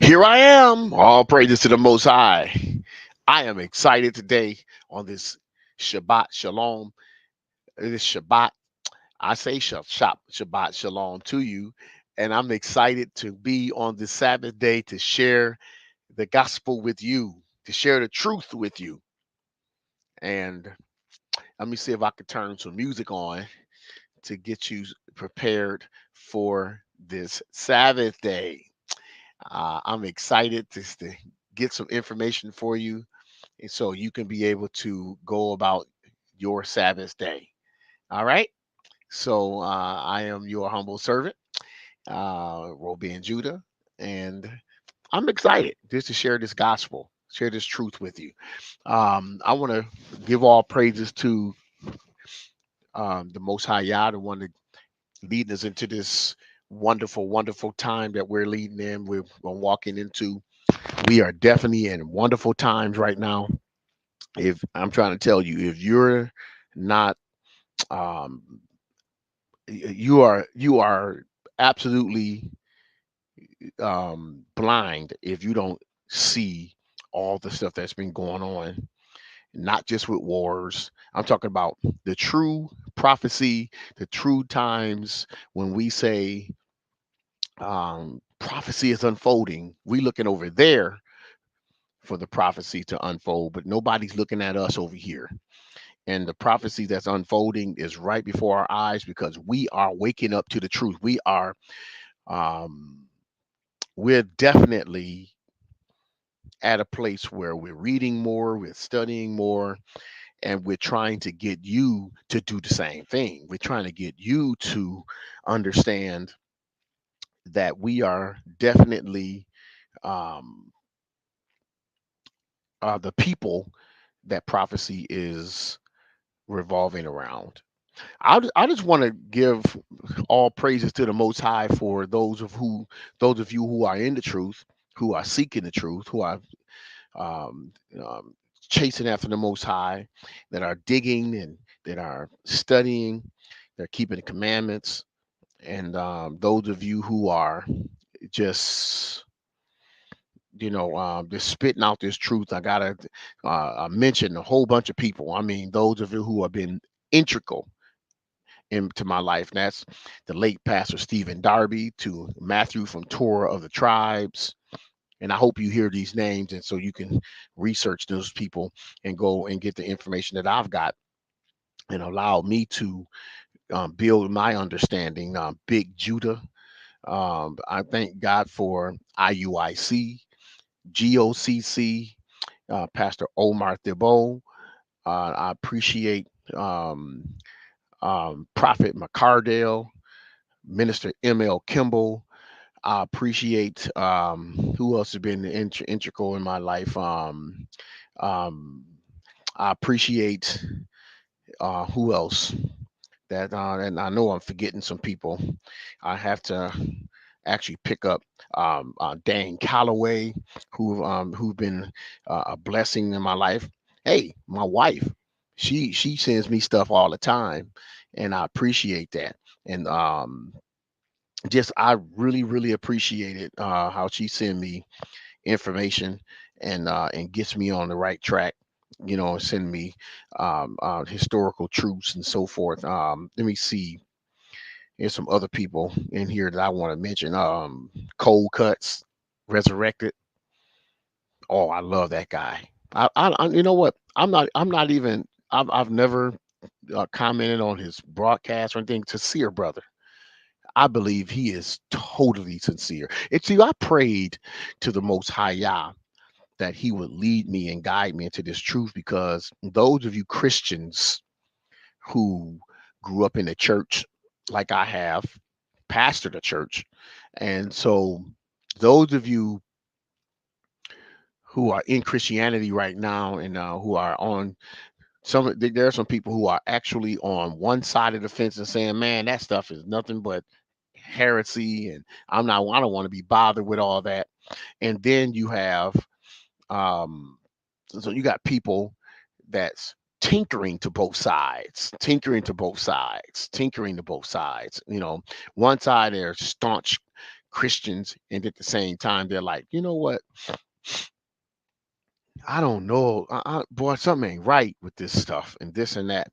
Here I am. All praises to the Most High. I am excited today on this Shabbat Shalom. This Shabbat, I say Shabbat Shalom to you. And I'm excited to be on this Sabbath day to share the gospel with you, to share the truth with you. And let me see if I can turn some music on to get you prepared for this Sabbath day. I'm excited to get some information for you, and so you can be able to go about your Sabbath day. All right. So I am your humble servant, Robian Judah, and I'm excited just to share this gospel, share this truth with you. I want to give all praises to the Most High Yah, the one that leading us into this wonderful, wonderful time that we're leading in. We're walking into. We are definitely in wonderful times right now. If I'm trying to tell you, if you're not, um, you are absolutely blind if you don't see all the stuff that's been going on. Not just with wars. I'm talking about the true prophecy, the true times when we say prophecy is unfolding. We looking over there for the prophecy to unfold, but nobody's looking at us over here. And the prophecy that's unfolding is right before our eyes because we are waking up to the truth. Um, we're definitely at a place where we're reading more, we're studying more, and we're trying to get you to do the same thing. We're trying to get you to understand that we are definitely um, the people that prophecy is revolving around. I just want to give all praises to the Most High for those of you who are in the truth, who are seeking the truth, who are um, um, chasing after the Most High, that are digging and that are studying, they're keeping the commandments, and those of you who are just just spitting out this truth. I gotta mention a whole bunch of people. I mean, those of you who have been integral into my life. And that's the late Pastor Stephen Darby, to Matthew from Torah of the Tribes. And I hope you hear these names, and so you can research those people and go and get the information that I've got and allow me to build my understanding. Big Judah. I thank God for IUIC, GOCC, Pastor Omar Thibault. I appreciate Prophet McCardell, Minister M.L. Kimball. I appreciate who else has been integral in my life. Um, I appreciate who else and I know I'm forgetting some people. I have to actually pick up Dan Calloway, who've been a blessing in my life. Hey, my wife, she sends me stuff all the time, and I appreciate that. And just I really appreciate it how she send me information and gets me on the right track, send me historical truths and so forth. Let me see, there's some other people in here that I want to mention. Cold Cuts Resurrected. Oh, I love that guy. You know what, I'm not even I've never commented on his broadcast or anything. Sincere brother. I believe he is totally sincere. And see, I prayed to the Most High Yah that he would lead me and guide me into this truth, because those of you Christians who grew up in the church like I have, pastored a church, and so those of you who are in Christianity right now and who are on there are some people who are actually on one side of the fence and saying, man, that stuff is nothing but heresy, and I don't want to be bothered with all that. And then you have um so you got people that's tinkering to both sides, tinkering to both sides, tinkering to both sides. One side they're staunch Christians, and at the same time they're like, you know what? I don't know. Boy, something ain't right with this stuff and this and that.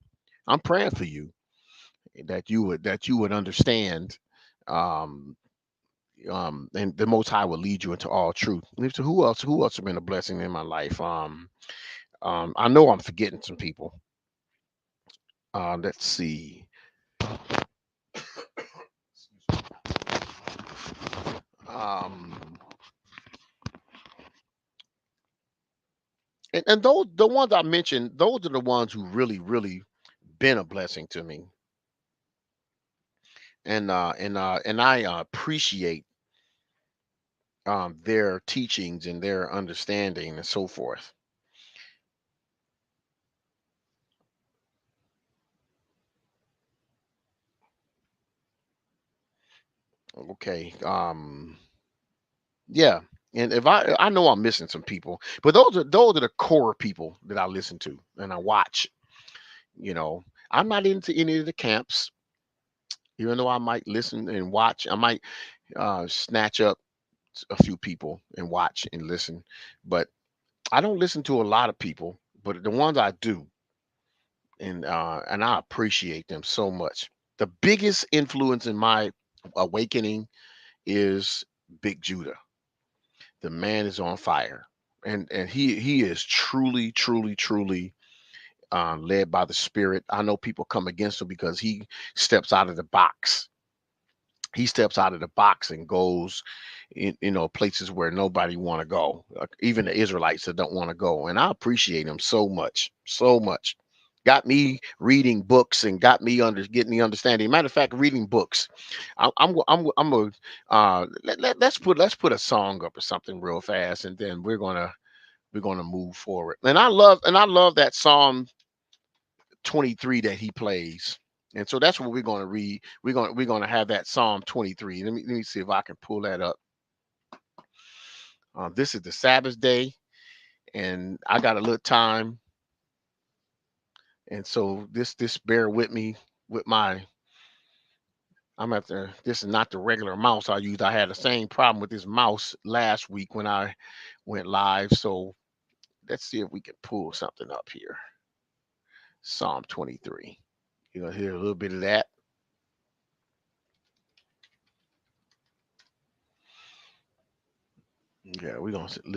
I'm praying for you that you would understand, um, and the Most High will lead you into all truth. And so who else has been a blessing in my life? I know I'm forgetting some people. Let's see. Um, and those the ones I mentioned, those are the ones who really been a blessing to me, and I appreciate their teachings and their understanding and so forth. Okay. Yeah. And if I know I'm missing some people, but those are the core people that I listen to and I watch. You know, I'm not into any of the camps, even though I might listen and watch. I might snatch up a few people and watch and listen, but I don't listen to a lot of people. But the ones I do, and I appreciate them so much. The biggest influence in my awakening is Big Judah. The man is on fire, and he is truly led by the Spirit. I know people come against him because he steps out of the box. He steps out of the box and goes in, places where nobody want to go, even the Israelites that don't want to go. And I appreciate him so much, so much. Got me reading books and got me getting the understanding. Matter of fact, reading books. I'm a let's put a song up or something real fast, and then we're gonna move forward. And I love that Psalm 23 that he plays. And so that's what we're going to read. We're going to have that Psalm 23. Let me see if I can pull that up. This is the Sabbath day, and I got a little time, and so this bear with me with my. I'm at the. This is not the regular mouse I used. I had the same problem with this mouse last week when I went live. So let's see if we can pull something up here. Psalm 23. You're gonna hear a little bit of that. Yeah, we're gonna listen.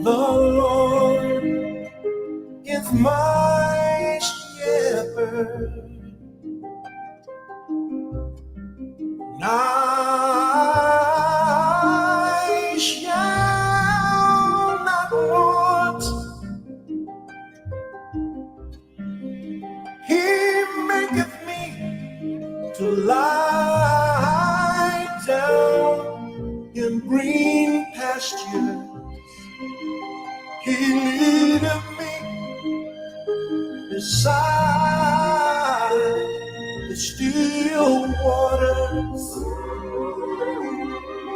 The Lord is my shepherd, and I shall not want. He maketh me to lie down in green pastures. He leadeth me beside the still waters.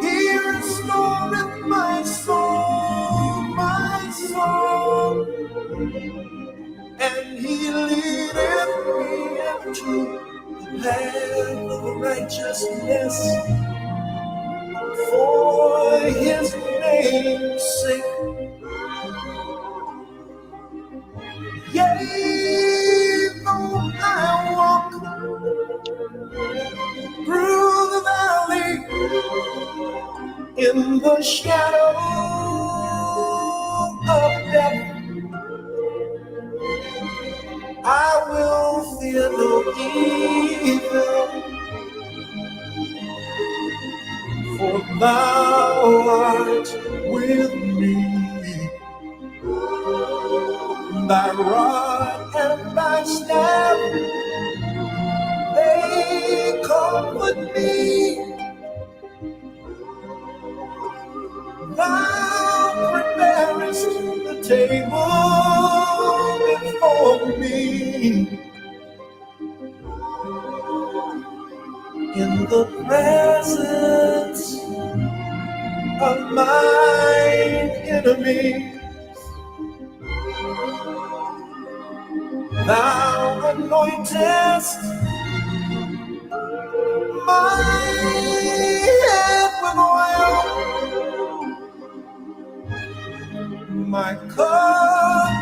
He restoreth my soul, and he leadeth me into the path of righteousness for his name's sake. Yea, though I walk through the valley in the shadow of death, I will fear no evil, for thou art with me. Thy rod and thy staff, they comfort me. Thou preparest the table before me in the presence of mine enemy. Thou anointest my head with oil, my cup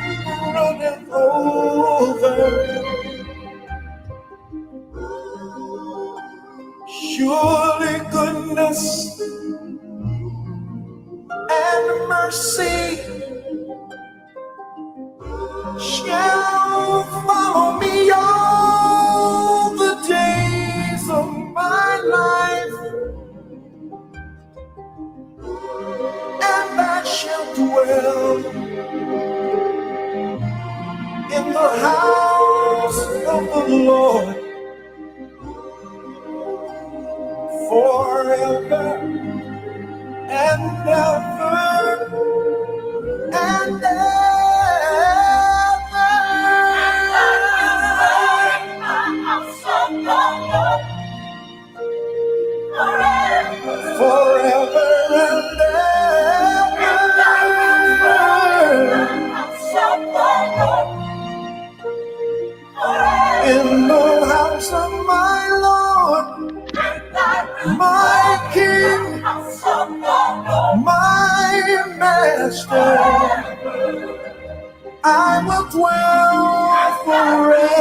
runneth over. Surely goodness and mercy shall follow me all the days of my life, and I shall dwell in the house of the Lord forever and ever and forever and in the house of my Lord, my King, my Master. I will dwell forever.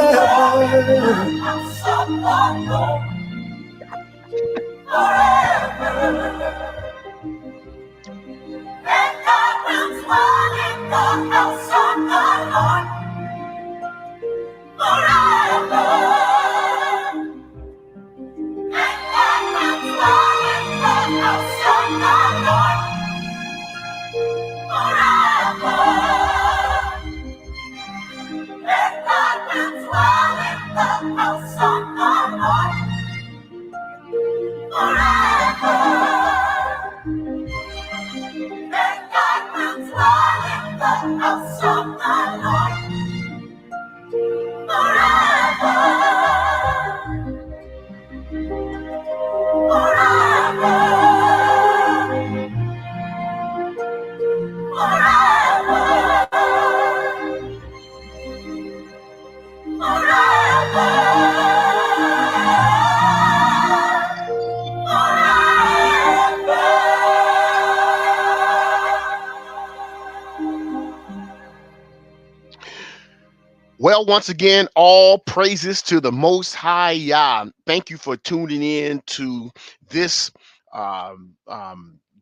Well, once again, all praises to the Most High Yah. Thank you for tuning in to this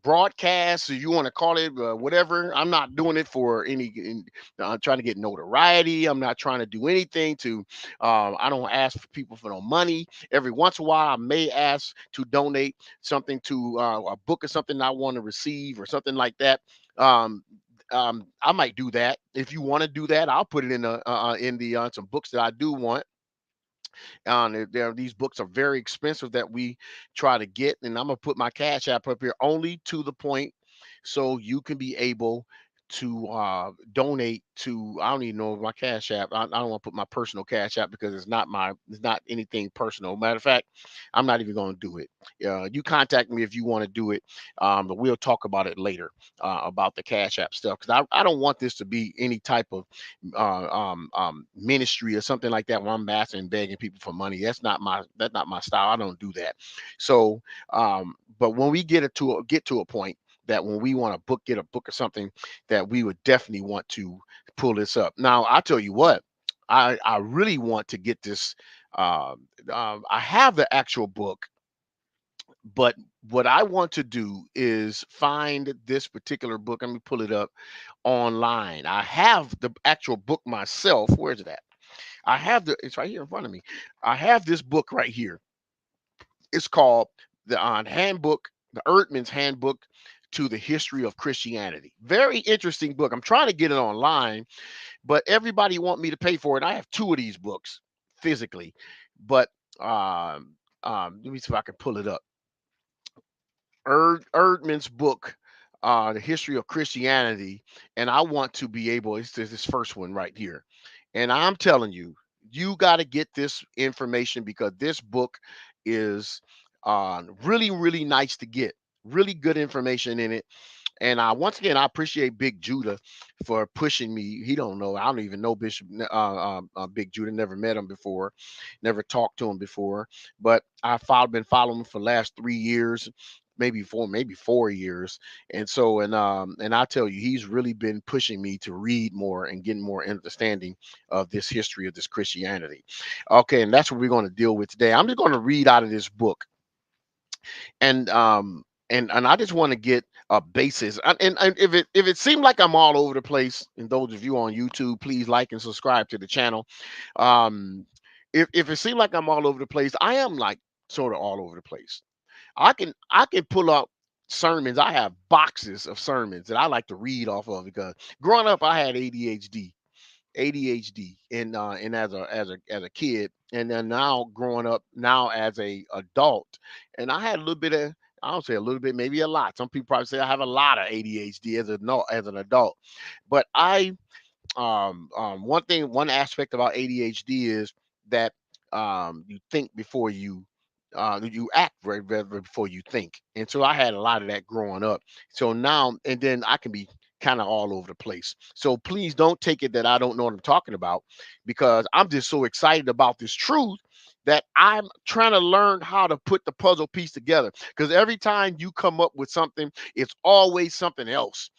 broadcast, if you want to call it whatever. I'm not doing it for I'm trying to get notoriety. I'm not trying to do anything to. I don't ask for people for no money. Every once in a while, I may ask to donate something to a book or something I want to receive or something like that. Um, I might do that. If you want to do that, I'll put it in the some books that I do want. These books are very expensive that we try to get, and I'm gonna put my cash app up here only to the point so you can be able to donate to. I don't even know my cash app. I don't want to put my personal cash app because it's not anything personal. Matter of fact, I'm not even going to do it. You contact me if you want to do it, but we'll talk about it later about the cash app stuff, because I don't want this to be any type of ministry or something like that where I'm asking and begging people for money. That's not my style. I don't do that. So but when we get to a point that when we want to get a book or something, that we would definitely want to pull this up. Now I tell you what, I really want to get this. I have the actual book, but what I want to do is find this particular book. Let me pull it up online. I have the actual book myself. Where's it at? It's right here in front of me. I have this book right here. It's called the Handbook, the Erdman's Handbook to the History of Christianity. Very interesting book. I'm trying to get it online, but everybody want me to pay for it. I have two of these books physically, but let me see if I can pull it up. Erdman's book, The History of Christianity, and I want to be able. It's this first one right here, and I'm telling you, you got to get this information because this book is really, really nice to get. Really good information in it. And once again, I appreciate Big Judah for pushing me. He don't know. I don't even know Bishop Big Judah. Never met him before. Never talked to him before. But been following him for the last 3 years, maybe 4 years. And so, and I tell you, he's really been pushing me to read more and getting more understanding of this history of this Christianity. Okay, and that's what we're going to deal with today. I'm just going to read out of this book. And I just want to get a basis. And if it seemed like I'm all over the place, and those of you on YouTube, please like and subscribe to the channel. If it seemed like I'm all over the place, I am like sort of all over the place. I can pull up sermons. I have boxes of sermons that I like to read off of because growing up I had ADHD and as a kid, and then now growing up now as a adult, and I had a little bit of, I don't say a little bit, maybe a lot. Some people probably say I have a lot of ADHD as an adult, but one aspect about ADHD is that you think before you act very before you think. And so I had a lot of that growing up. So now and then I can be kind of all over the place. So please don't take it that I don't know what I'm talking about, because I'm just so excited about this truth that I'm trying to learn how to put the puzzle piece together. Because every time you come up with something, it's always something else.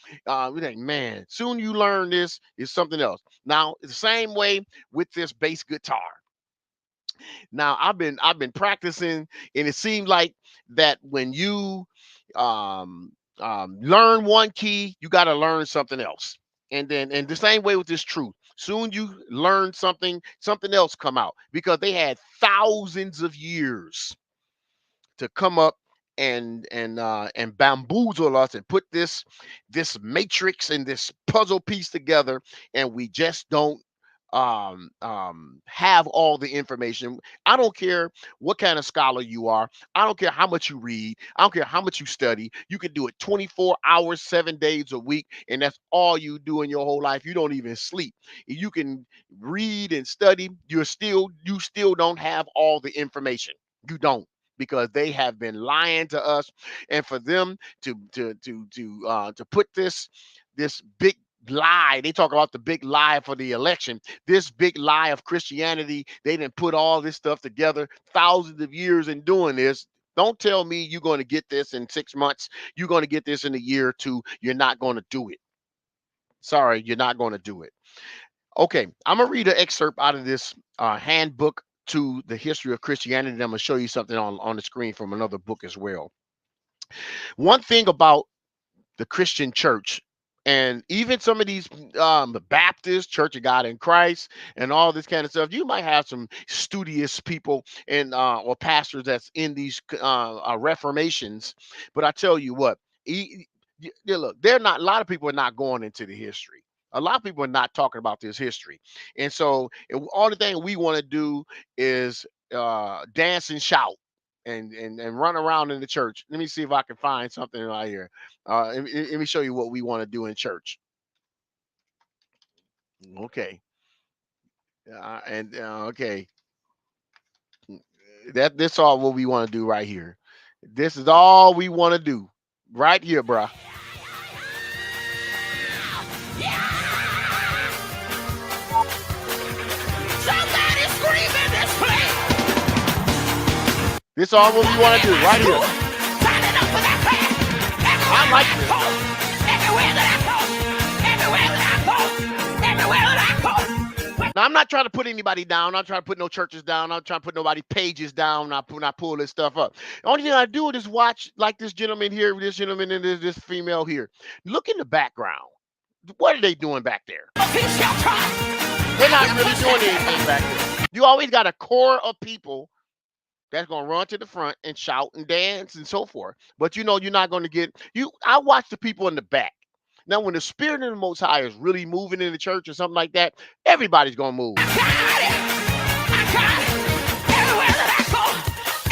We think, man, soon you learn this, it's something else. Now, it's the same way with this bass guitar. Now, I've been practicing, and it seems like that when you learn one key, you got to learn something else. And the same way with this truth. Soon you learn something else come out, because they had thousands of years to come up and bamboozle us and put this matrix and this puzzle piece together, and we just don't have all the information. I don't care what kind of scholar you are. I don't care how much you read. I don't care how much you study. You can do it 24 hours, 7 days a week, and that's all you do in your whole life. You don't even sleep. You can read and study. You still don't have all the information. You don't, because they have been lying to us, and for them to put this big lie. They talk about the big lie for the election. This big lie of Christianity, they didn't put all this stuff together, thousands of years in doing this. Don't tell me you're going to get this in 6 months. You're going to get this in a year or two. You're not going to do it. Sorry, you're not going to do it. Okay, I'm going to read an excerpt out of this handbook to the history of Christianity. I'm going to show you something on the screen from another book as well. One thing about the Christian church, and even some of these the Baptist Church of God in Christ and all this kind of stuff, you might have some studious people and or pastors that's in these reformations, but I tell you what, look, they're not, a lot of people are not going into the history. A lot of people are not talking about this history, and so all the thing we want to do is dance and shout and run around in the church. Let me see if I can find something right here. Let me show you what we want to do in church. Okay. Okay. This all what we want to do right here. This is all we want to do right here, bruh. Somebody scream in this place. This is all what we want to do right here. Signing up for that class. I like this. Everywhere that I go, everywhere that I go, everywhere that I go. When Now, I'm not trying to put anybody down. I'm not trying to put no churches down. I'm not trying to put nobody pages down. Not pull this stuff up. The only thing I do is watch, like this gentleman here, this gentleman, and this female here. Look in the background. What are they doing back there? They're not really doing anything back there. You always got a core of people that's gonna run to the front and shout and dance and so forth. But you know, you're not gonna get you. I watch the people in the back. Now, when the spirit of the Most High is really moving in the church or something like that, everybody's gonna move. I got it. I got it. Everywhere that I go,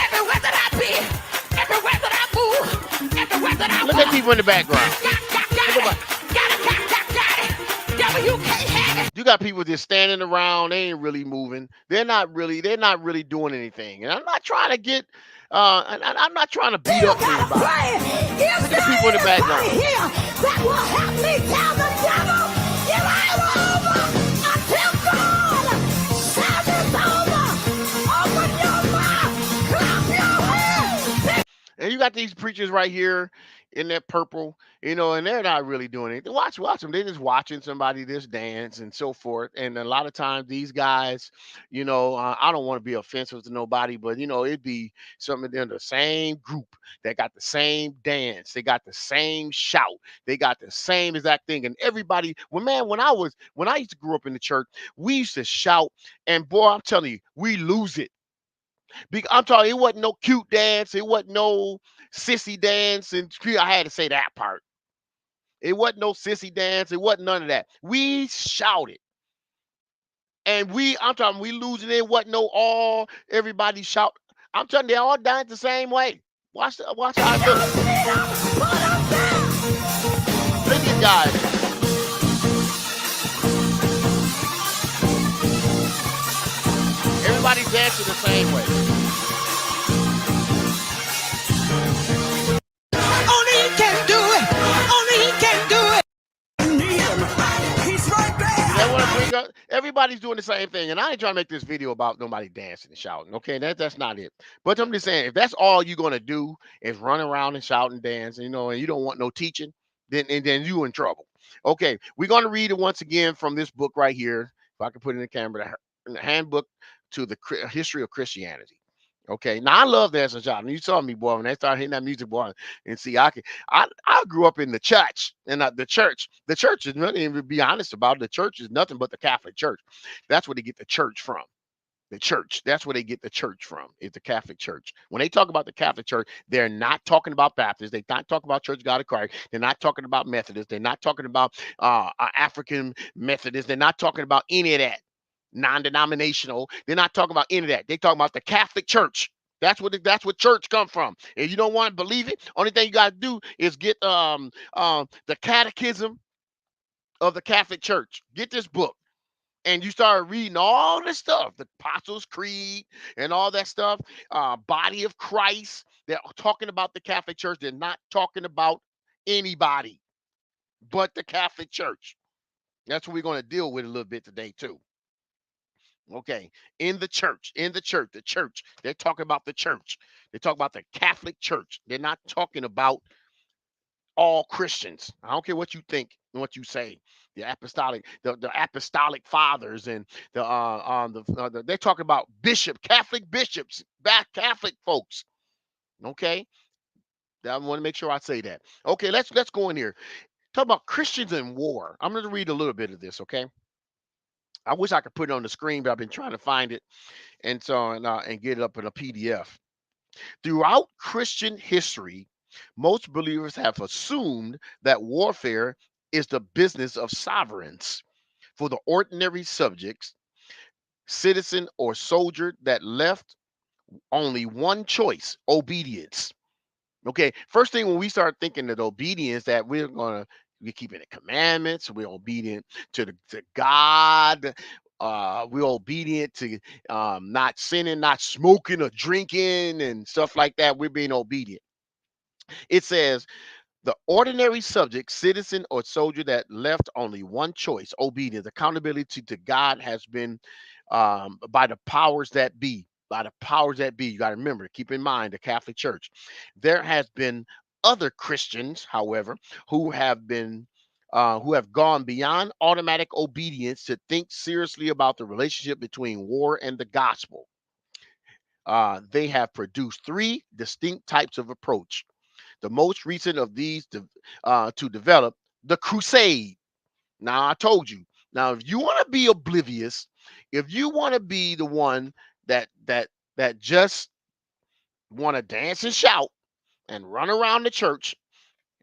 everywhere that I be, everywhere that I move, everywhere that I Look at people in the background. You got people just standing around. They ain't really moving. They're not really doing anything. And I'm not trying to get. I'm not trying to beat up anybody. Look at people in the background. That will help me tell the devil you ain't over until God says it's over. Open your mouth, clap your hands. And you got these preachers right here in that purple, you know, and they're not really doing anything. Watch them. They're just watching somebody just dance and so forth. And a lot of times these guys, you know, I don't want to be offensive to nobody, but you know, it'd be something in the same group that got the same dance, they got the same shout, they got the same exact thing. And everybody, well, man, when I used to grow up in the church, we used to shout, and boy, I'm telling you, we lose it. I'm talking, it wasn't no cute dance, it wasn't no sissy dance, and I had to say that part. It wasn't no sissy dance, it wasn't none of that. We shouted. And I'm talking, we losing it. It wasn't no all everybody shout. I'm telling you, they all danced the same way. Watch how I look. Look at guys. Everybody's dancing the same way. Only he can do it. Only he can do it. He's right there. Everybody's doing the same thing. And I ain't trying to make this video about nobody dancing and shouting. Okay, that's not it. But I'm just saying, if that's all you're gonna do is run around and shout and dance, you know, and you don't want no teaching, then you in trouble. Okay, we're gonna read it once again from this book right here. If I can put it in the camera, the handbook to the history of Christianity. Okay, now I love dancing and shouting. You saw me, boy, when they started hitting that music, boy, and see, I grew up in the church, and the church is nothing. To be honest about it, the church is nothing but the Catholic Church. That's where they get the church from. The church. That's where they get the church from. Is the Catholic Church. When they talk about the Catholic Church, they're not talking about Baptists. They're not talking about Church of God of Christ. They're not talking about Methodists. They're not talking about African Methodists. They're not talking about any of that. Non-denominational. They're not talking about any of that. They're talking about the Catholic Church. That's what church come from. If you don't want to believe it, only thing you got to do is get the Catechism of the Catholic Church. Get this book, and you start reading all this stuff, the Apostles' Creed and all that stuff. Body of Christ. They're talking about the Catholic Church. They're not talking about anybody but the Catholic Church. That's what we're going to deal with a little bit today too. Okay, in the church, the church. They're talking about the church. They talk about the Catholic Church. They're not talking about all Christians. I don't care what you think and what you say. The apostolic fathers, and they're talking about Catholic bishops, Catholic folks. Okay, I want to make sure I say that. Okay, let's go in here. Talk about Christians in war. I'm going to read a little bit of this. Okay. I wish I could put it on the screen, but I've been trying to find it and get it up in a PDF. Throughout Christian history, most believers have assumed that warfare is the business of sovereigns. For the ordinary subjects, citizen or soldier that left only one choice: obedience. Okay, first thing when we start thinking that obedience, that we're keeping the commandments, we're obedient to God, we're obedient to not sinning, not smoking or drinking and stuff like that. We're being obedient. It says the ordinary subject, citizen, or soldier that left only one choice: obedience. Accountability to God has been by the powers that be. By the powers that be. You got to remember, keep in mind the Catholic Church. There has been other Christians, however, who have been who have gone beyond automatic obedience to think seriously about the relationship between war and the gospel. They have produced three distinct types of approach. The most recent of these to develop the crusade. Now, I told you. Now, if you want to be oblivious, if you want to be the one that just want to dance and shout and run around the church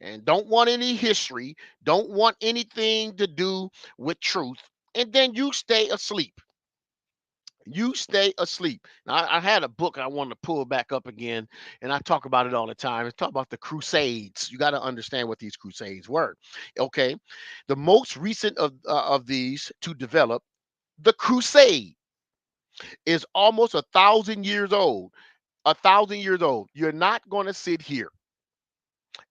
and don't want any history, don't want anything to do with truth, and then you stay asleep. You stay asleep. Now, I had a book I wanted to pull back up again, and I talk about it all the time. It's talk about the Crusades. You got to understand what these Crusades were. Okay, the most recent of these to develop, the Crusade, is almost 1,000 years old. 1,000 years old. You're not going to sit here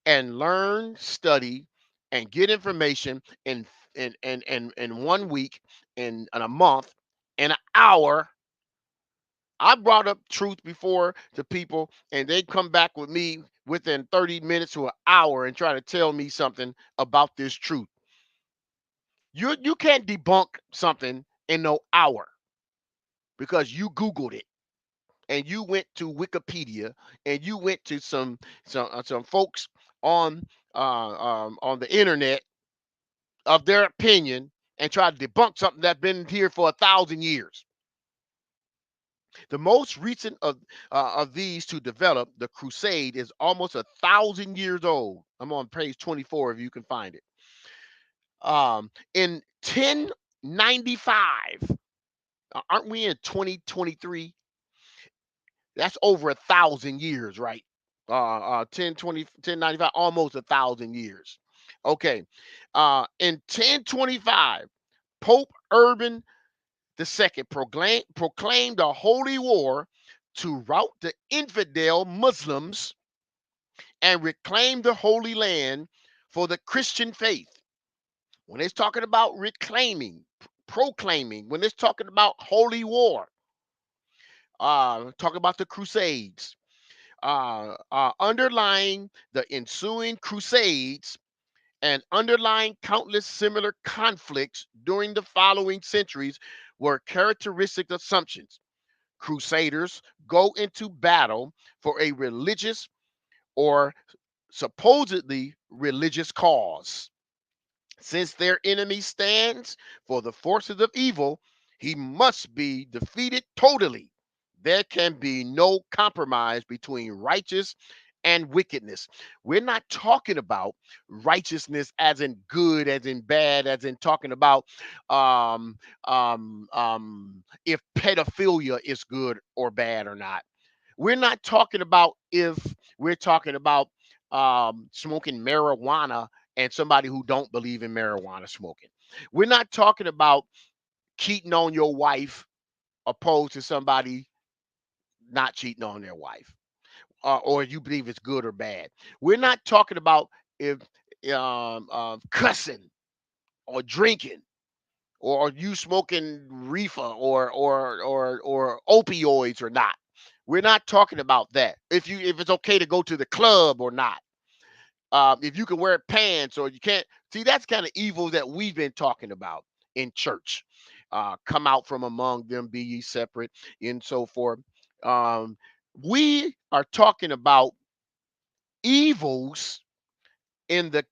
and learn, study, and get information in 1 week, in a month, in an hour. I brought up truth before to people, and they come back with me within 30 minutes to an hour and try to tell me something about this truth. You can't debunk something in no hour because you Googled it and you went to Wikipedia and you went to some folks on on the internet of their opinion and tried to debunk something that's been here for 1,000 years. The most recent of these to develop, the Crusade, is almost 1,000 years old. I'm on page 24 if you can find it. In 1095, aren't we in 2023? That's over 1,000 years, right? 1095, almost 1,000 years. Okay. In 1025, Pope Urban II proclaimed a holy war to rout the infidel Muslims and reclaim the Holy Land for the Christian faith. When it's talking about reclaiming, proclaiming, when it's talking about holy war, talking about the Crusades, underlying the ensuing Crusades and underlying countless similar conflicts during the following centuries were characteristic assumptions. Crusaders go into battle for a religious or supposedly religious cause. Since their enemy stands for the forces of evil, he must be defeated totally. There can be no compromise between righteous and wickedness. We're not talking about righteousness as in good, as in bad, as in talking about if pedophilia is good or bad or not. We're not talking about if we're talking about smoking marijuana and somebody who don't believe in marijuana smoking. We're not talking about cheating on your wife opposed to somebody not cheating on their wife, or you believe it's good or bad. We're not talking about if cussing or drinking or you smoking reefer or opioids or not. We're not talking about that. If it's okay to go to the club or not. If you can wear pants or you can't. See, that's kind of evil that we've been talking about in church. Come out from among them, be ye separate, and so forth. Um, we are talking about evils in the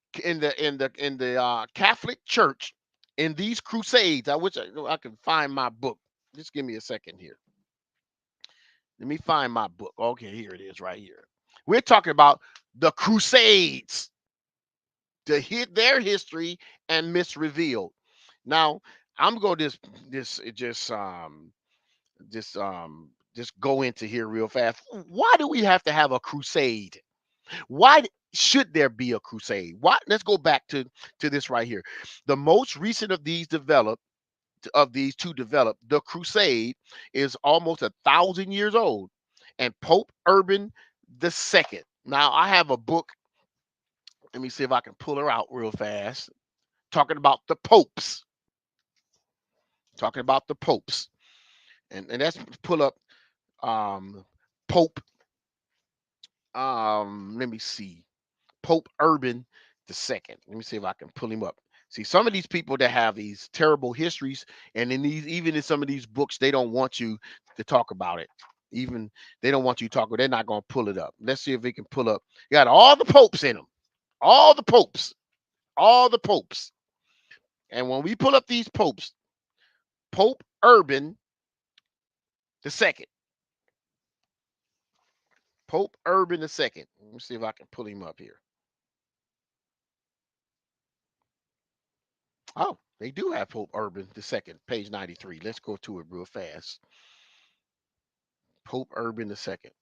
Catholic Church in these crusades. I wish I could find my book. Just give me a second here. Let me find my book. Okay, here it is right here. We're talking about the crusades, to hit their history and misrevealed. Now, I'm going to just go into here real fast. Why do we have to have a crusade? Why should there be a crusade? Why? Let's go back to this right here. The most recent of these to develop, the crusade, is almost 1,000 years old, and Pope Urban II. Now, I have a book. Let me see if I can pull her out real fast. Talking about the popes. Talking about the popes, and let's pull up Pope. Let me see. Pope Urban II. Let me see if I can pull him up. See, some of these people that have these terrible histories, and in these, even in some of these books, they don't want you to talk about it. Even they don't want you to talk, they're not going to pull it up. Let's see if we can pull up. You got all the popes in them, all the popes, all the popes. And when we pull up these popes, Pope Urban the second, Pope Urban the second. Let me see if I can pull him up here. Oh, they do have Pope Urban the second, page 93. Let's go to it real fast. Pope Urban the second.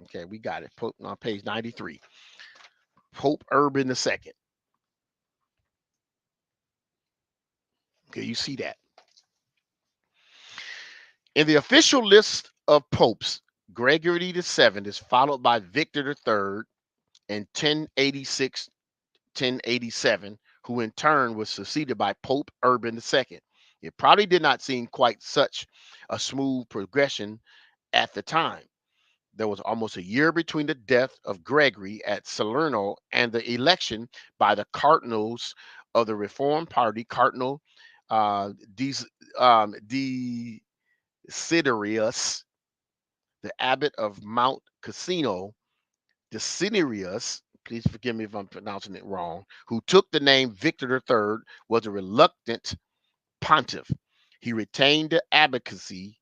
Okay, we got it. Pope on page 93. Pope Urban the second. Okay, you see that. In the official list of popes, Gregory the Seventh is followed by Victor the Third in 1086, 1087, who in turn was succeeded by Pope Urban II. It probably did not seem quite such a smooth progression at the time. There was almost a year between the death of Gregory at Salerno and the election by the cardinals of the Reformed Party, Cardinal uh, Des, Desiderius, the abbot of Mount Cassino, Desiderius, please forgive me if I'm pronouncing it wrong, who took the name Victor III, was a reluctant pontiff. He retained the abbacy,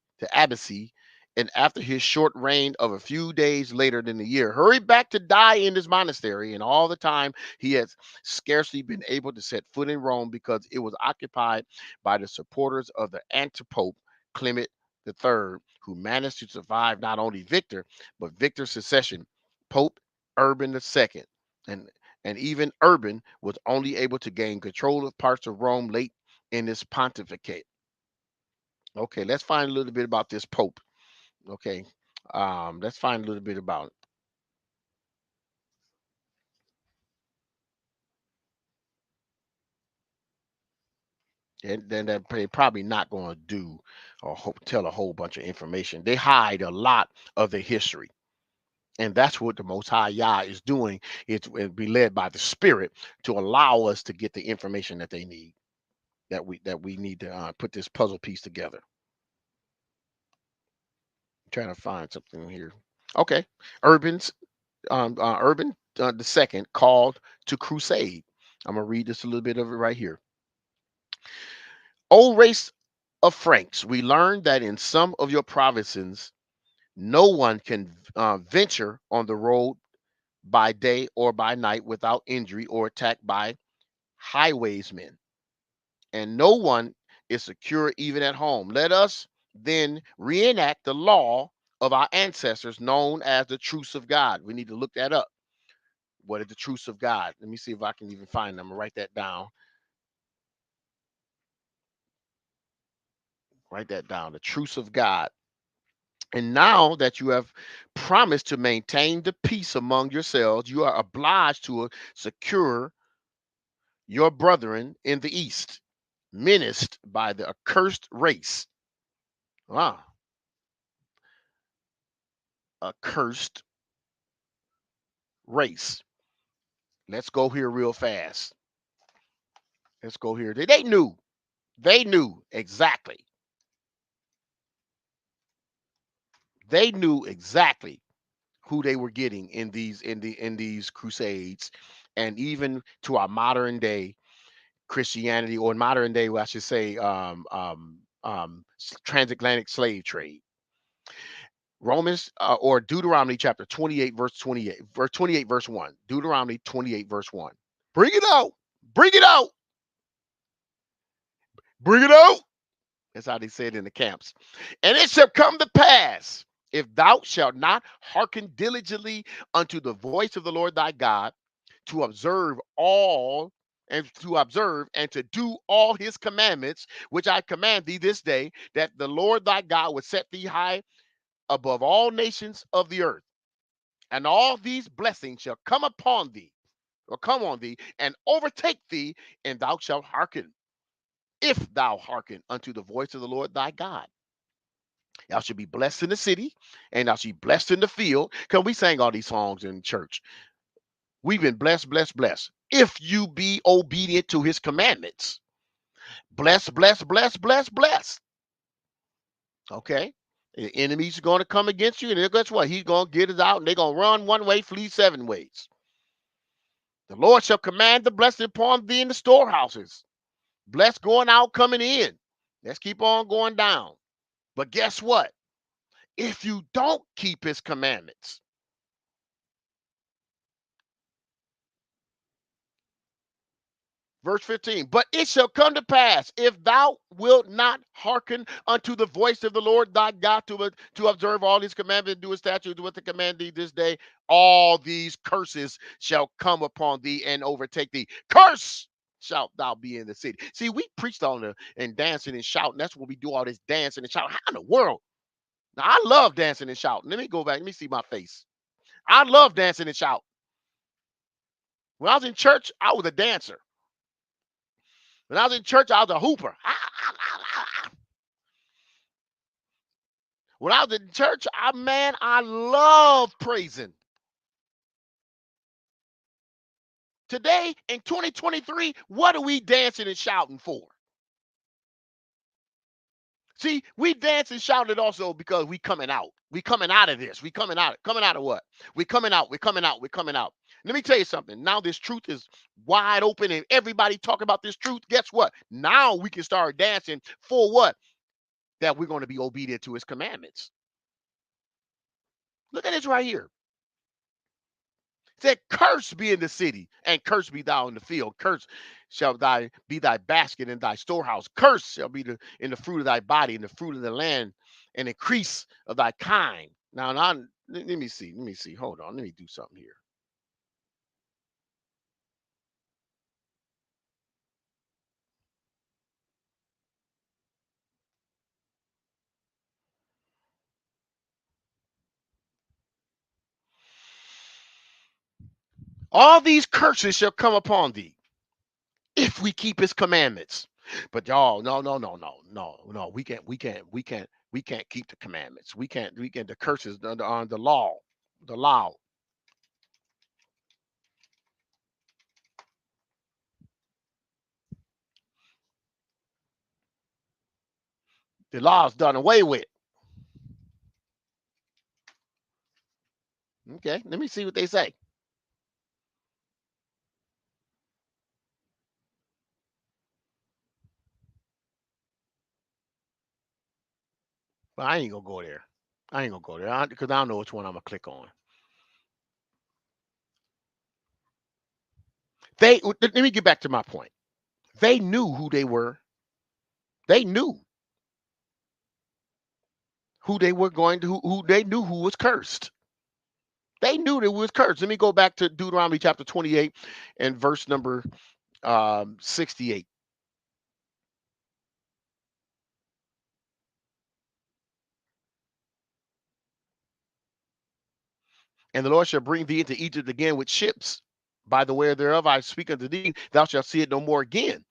and after his short reign of a few days later than a year, hurried back to die in his monastery. And all the time, he has scarcely been able to set foot in Rome because it was occupied by the supporters of the antipope Clement III, who managed to survive not only Victor, but Victor's succession, Pope Urban II. And and even Urban was only able to gain control of parts of Rome late in his pontificate. Okay, let's find a little bit about this Pope. Okay, let's find a little bit about it. And then they're probably not going to do or tell a whole bunch of information. They hide a lot of the history. And that's what the Most High Yah is doing. It's be led by the Spirit to allow us to get the information that they need, that we need to put this puzzle piece together. I'm trying to find something here. Okay, Urban's Urban the second called to crusade. I'm gonna read this a little bit of it right here. O race of Franks, we learned that in some of your provinces, no one can venture on the road by day or by night without injury or attack by highwaysmen, and no one is secure even at home. Let us then reenact the law of our ancestors known as the truce of God. We need to look that up. What is the truce of God? Let me see if I can even find them. I'm gonna write that down. Write that down. The truce of God. And now that you have promised to maintain the peace among yourselves, you are obliged to secure your brethren in the east, menaced by the accursed race. Ah, accursed race. Let's go here real fast. Let's go here. They knew. They knew exactly. They knew exactly who they were getting in these crusades, and even to our modern day Christianity, or modern day, well, I should say, transatlantic slave trade. Romans or Deuteronomy chapter 28, verse 28, verse 1. Deuteronomy 28, verse 1. Bring it out. Bring it out. Bring it out. That's how they said in the camps. And it shall come to pass, if thou shalt not hearken diligently unto the voice of the Lord thy God, to observe all and to do all his commandments, which I command thee this day, that the Lord thy God would set thee high above all nations of the earth. And all these blessings shall come upon thee, or come on thee, and overtake thee, and thou shalt hearken, if thou hearken unto the voice of the Lord thy God. Thou shalt be blessed in the city, and thou shalt be blessed in the field. Because we sang all these songs in church. We've been blessed, blessed, blessed. If you be obedient to his commandments. Bless, bless, bless, bless, bless. Okay? The enemy's going to come against you, and guess what? He's going to get it out, and they're going to run one way, flee seven ways. The Lord shall command the blessing upon thee in the storehouses. Blessed going out, coming in. Let's keep on going down. But guess what? If you don't keep his commandments, verse 15, but it shall come to pass, if thou wilt not hearken unto the voice of the Lord thy God to observe all his commandments and do his statutes, what to command thee this day, all these curses shall come upon thee and overtake thee. Curse shalt thou be in the city. See, we preached on the and dancing and shouting. That's what we do, all this dancing and shouting. How in the world? Now, I love dancing and shouting. Let me go back. Let me see my face. I love dancing and shouting. When I was in church, I was a dancer. When I was in church, I was a hooper. When I was in church, I love praising. Today, in 2023, what are we dancing and shouting for? See, we dance and shouted also because we coming out. We coming out of this. We coming out. Coming out of what? We coming out. We coming out. We coming out. Let me tell you something. Now this truth is wide open and everybody talking about this truth. Guess what? Now we can start dancing for what? That we're going to be obedient to his commandments. Look at this right here. It said, curse be in the city, and curse be thou in the field. Curse shall be thy basket in thy storehouse. Curse shall be in the fruit of thy body, in the fruit of the land, and increase of thy kind. Now, let me see. Let me see. Hold on. Let me do something here. All these curses shall come upon thee if we keep his commandments. But y'all, no. We can't keep the commandments. We can't. The curses on the law, the law. The law's done away with. Okay, let me see what they say. But I ain't gonna go there. I ain't gonna go there because I don't know which one I'm gonna click on. Let me get back to my point. They knew who they were. They knew who they were going to. Who they knew who was cursed. They knew they was cursed. Let me go back to Deuteronomy chapter 28 and verse number 68. And the Lord shall bring thee into Egypt again with ships. By the way thereof I speak unto thee, thou shalt see it no more again.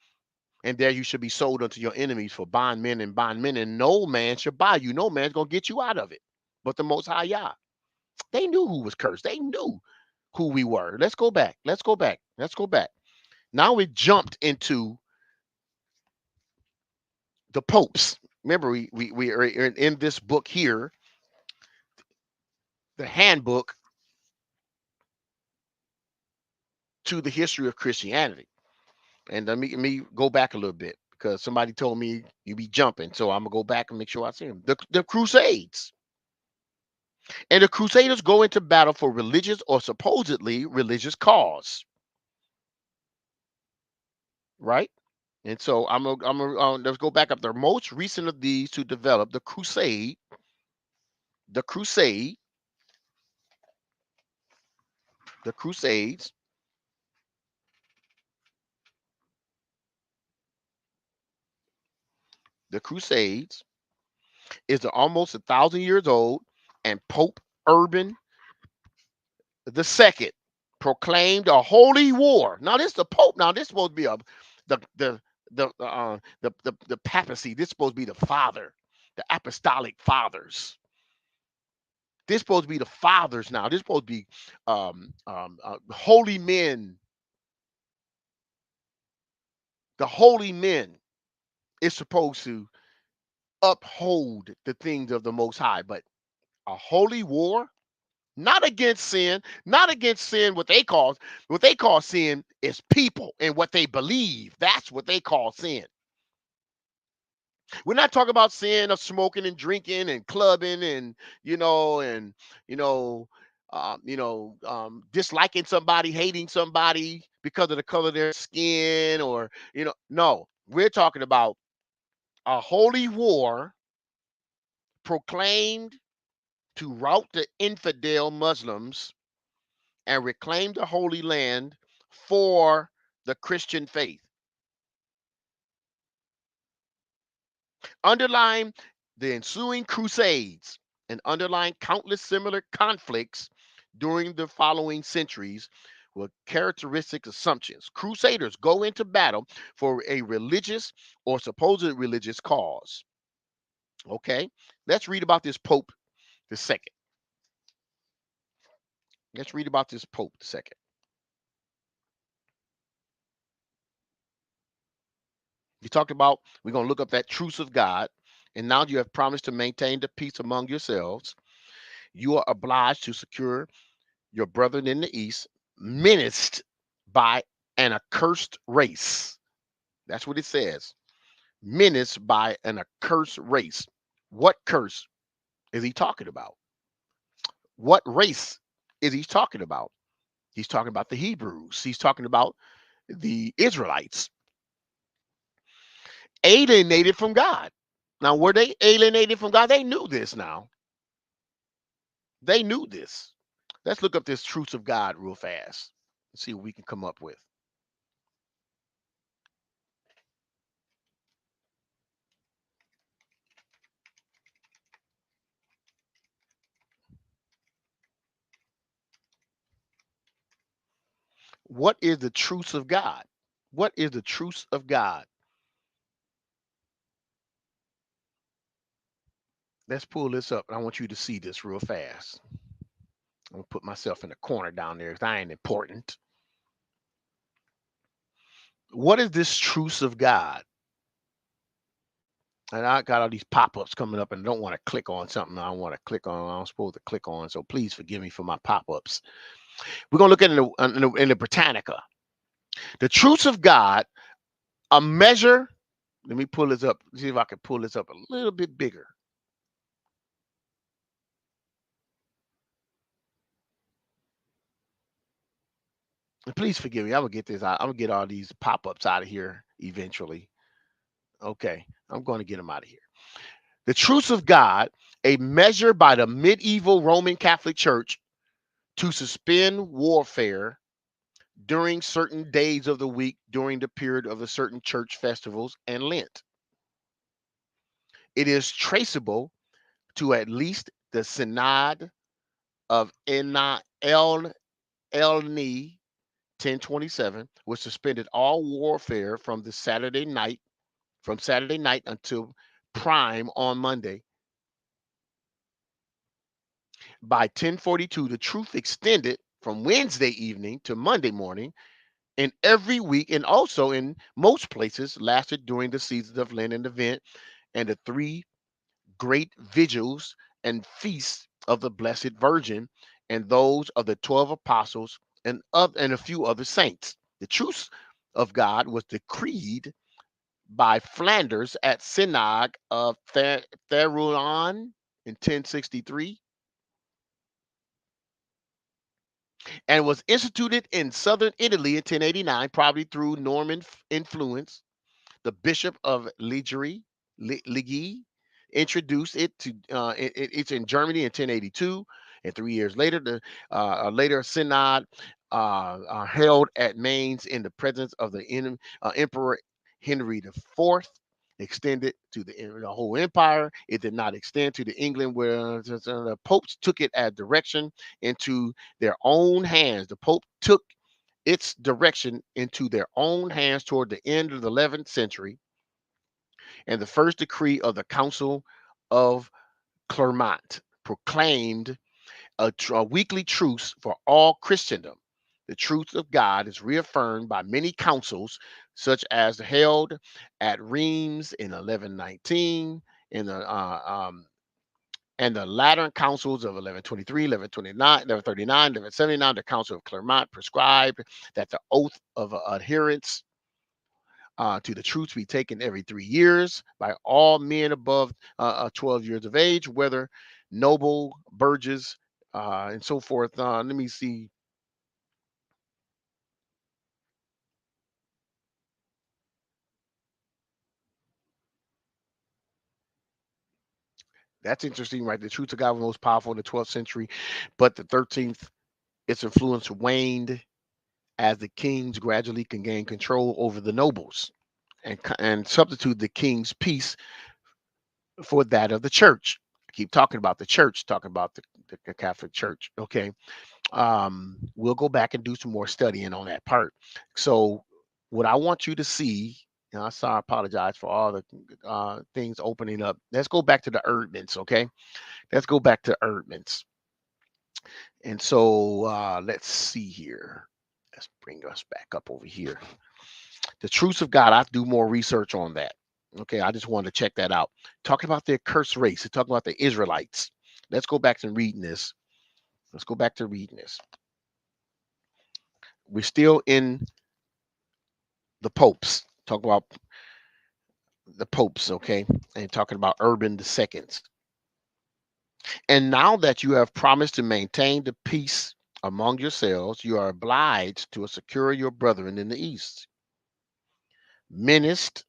And there you should be sold unto your enemies for bondmen and bondmen, and no man shall buy you. No man's gonna get you out of it. But the Most High Yah. They knew who was cursed. They knew who we were. Let's go back. Let's go back. Let's go back. Now we jumped into the popes. Remember, we are in this book here, the handbook to the history of Christianity. And let me go back a little bit because somebody told me you be jumping. So I'm gonna go back and make sure I see them. The Crusades. And the Crusaders go into battle for religious or supposedly religious cause. Right? And so let's go back up. The most recent of these to develop the crusade, the crusade, the crusades, the crusades is almost 1,000 years old, and Pope Urban II proclaimed a holy war. Now this is the Pope. Now this is supposed to be the papacy. This is supposed to be the father, the apostolic fathers. This supposed to be the fathers now. This supposed to be holy men. The holy men is supposed to uphold the things of the Most High, but a holy war, not against sin, not against sin. What they call sin is people and what they believe. That's what they call sin. We're not talking about sin of smoking and drinking and clubbing and you know and you know disliking somebody, hating somebody because of the color of their skin, or no, we're talking about a holy war proclaimed to rout the infidel Muslims and reclaim the Holy Land for the Christian faith. Underlying the ensuing crusades and underlying countless similar conflicts during the following centuries were characteristic assumptions. Crusaders go into battle for a religious or supposed religious cause. Okay, let's read about this Pope the second. Let's read about this Pope the second. You talked about we're going to look up that truce of God, and now you have promised to maintain the peace among yourselves. You are obliged to secure your brethren in the east, menaced by an accursed race. That's what it says. Menaced by an accursed race. What curse is he talking about? What race is he talking about? He's talking about the Hebrews. He's talking about the Israelites. Alienated from God. Now, were they alienated from God? They knew this now. They knew this. Let's look up this truth of God real fast and see what we can come up with. What is the truth of God? What is the truth of God? Let's pull this up, and I want you to see this real fast. I'm gonna put myself in the corner down there because I ain't important. What is this truth of God? And I got all these pop-ups coming up and I don't want to click on something I want to click on. I'm supposed to click on. So please forgive me for my pop-ups. We're gonna look at it in the Britannica. The truth of God, a measure. Let me pull this up. See if I can pull this up a little bit bigger. And please forgive me. I'm gonna get this out. I'm gonna get all these pop-ups out of here eventually. Okay, I'm going to get them out of here. The truth of God, a measure by the medieval Roman Catholic Church to suspend warfare during certain days of the week during the period of the certain church festivals and Lent. It is traceable to at least the Synod of El Elni 1027, which suspended all warfare from Saturday night until prime on Monday. By 1042, the truth extended from Wednesday evening to Monday morning in every week, and also in most places lasted during the seasons of Lent and Advent and the three great vigils and feasts of the Blessed Virgin and those of the 12 apostles and a few other saints. The truth of God was decreed by Flanders at Synod of Therouanne in 1063 and was instituted in southern Italy in 1089, probably through Norman influence. The Bishop of Ligy introduced it to it's in Germany in 1082, and 3 years later, the later synod held at Mainz in the presence of the Emperor Henry IV. Extended to the whole empire. It did not extend to the England where the popes took it as direction into their own hands. The Pope took its direction into their own hands toward the end of the 11th century, and the first decree of the Council of Clermont proclaimed a weekly truce for all Christendom. The truth of God is reaffirmed by many councils, such as held at Reims in 1119, in the and the Lateran councils of 1123, 1129, 1139, 1179. The Council of Clermont prescribed that the oath of adherence to the truth be taken every 3 years by all men above 12 years of age, whether noble, burgess, and so forth. Let me see. That's interesting, right? The truth of God was most powerful in the 12th century, but the 13th, its influence waned as the kings gradually can gain control over the nobles and substitute the king's peace for that of the church. I keep talking about the church, talking about the Catholic Church. Okay. We'll go back and do some more studying on that part. So, what I want you to see, and I'm sorry, I apologize for all the things opening up. Let's go back to the Erdmans, okay? Let's go back to Erdmans. And so, let's see here. Let's bring us back up over here. The truths of God, I have to do more research on that. Okay, I just wanted to check that out. Talking about their cursed race, talking about the Israelites. Let's go back to reading this. Let's go back to reading this. We're still in the popes. Talk about the popes, okay? And talking about Urban the Seconds. And now that you have promised to maintain the peace among yourselves, you are obliged to secure your brethren in the east, menaced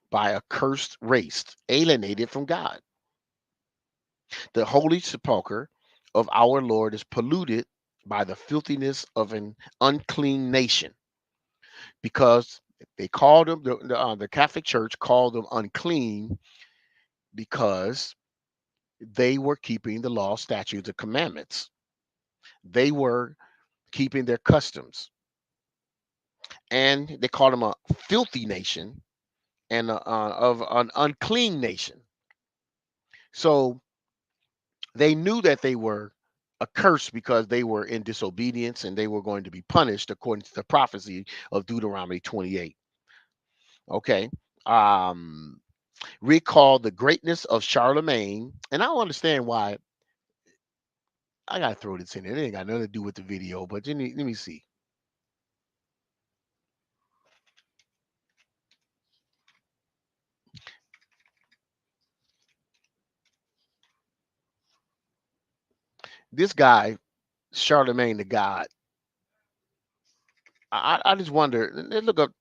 by a cursed race, alienated from God. The holy sepulchre of our Lord is polluted by the filthiness of an unclean nation, because they called them, the Catholic Church called them unclean because they were keeping the law, statutes, and commandments. They were keeping their customs. And they called them a filthy nation and of an unclean nation. So they knew that they were accursed because they were in disobedience and they were going to be punished according to the prophecy of Deuteronomy 28. Okay. Um, Recall the greatness of Charlemagne. And I don't understand why. I gotta throw this in there. It ain't got nothing to do with the video, but let me see. This guy, Charlemagne the God. I just wonder. Let's look up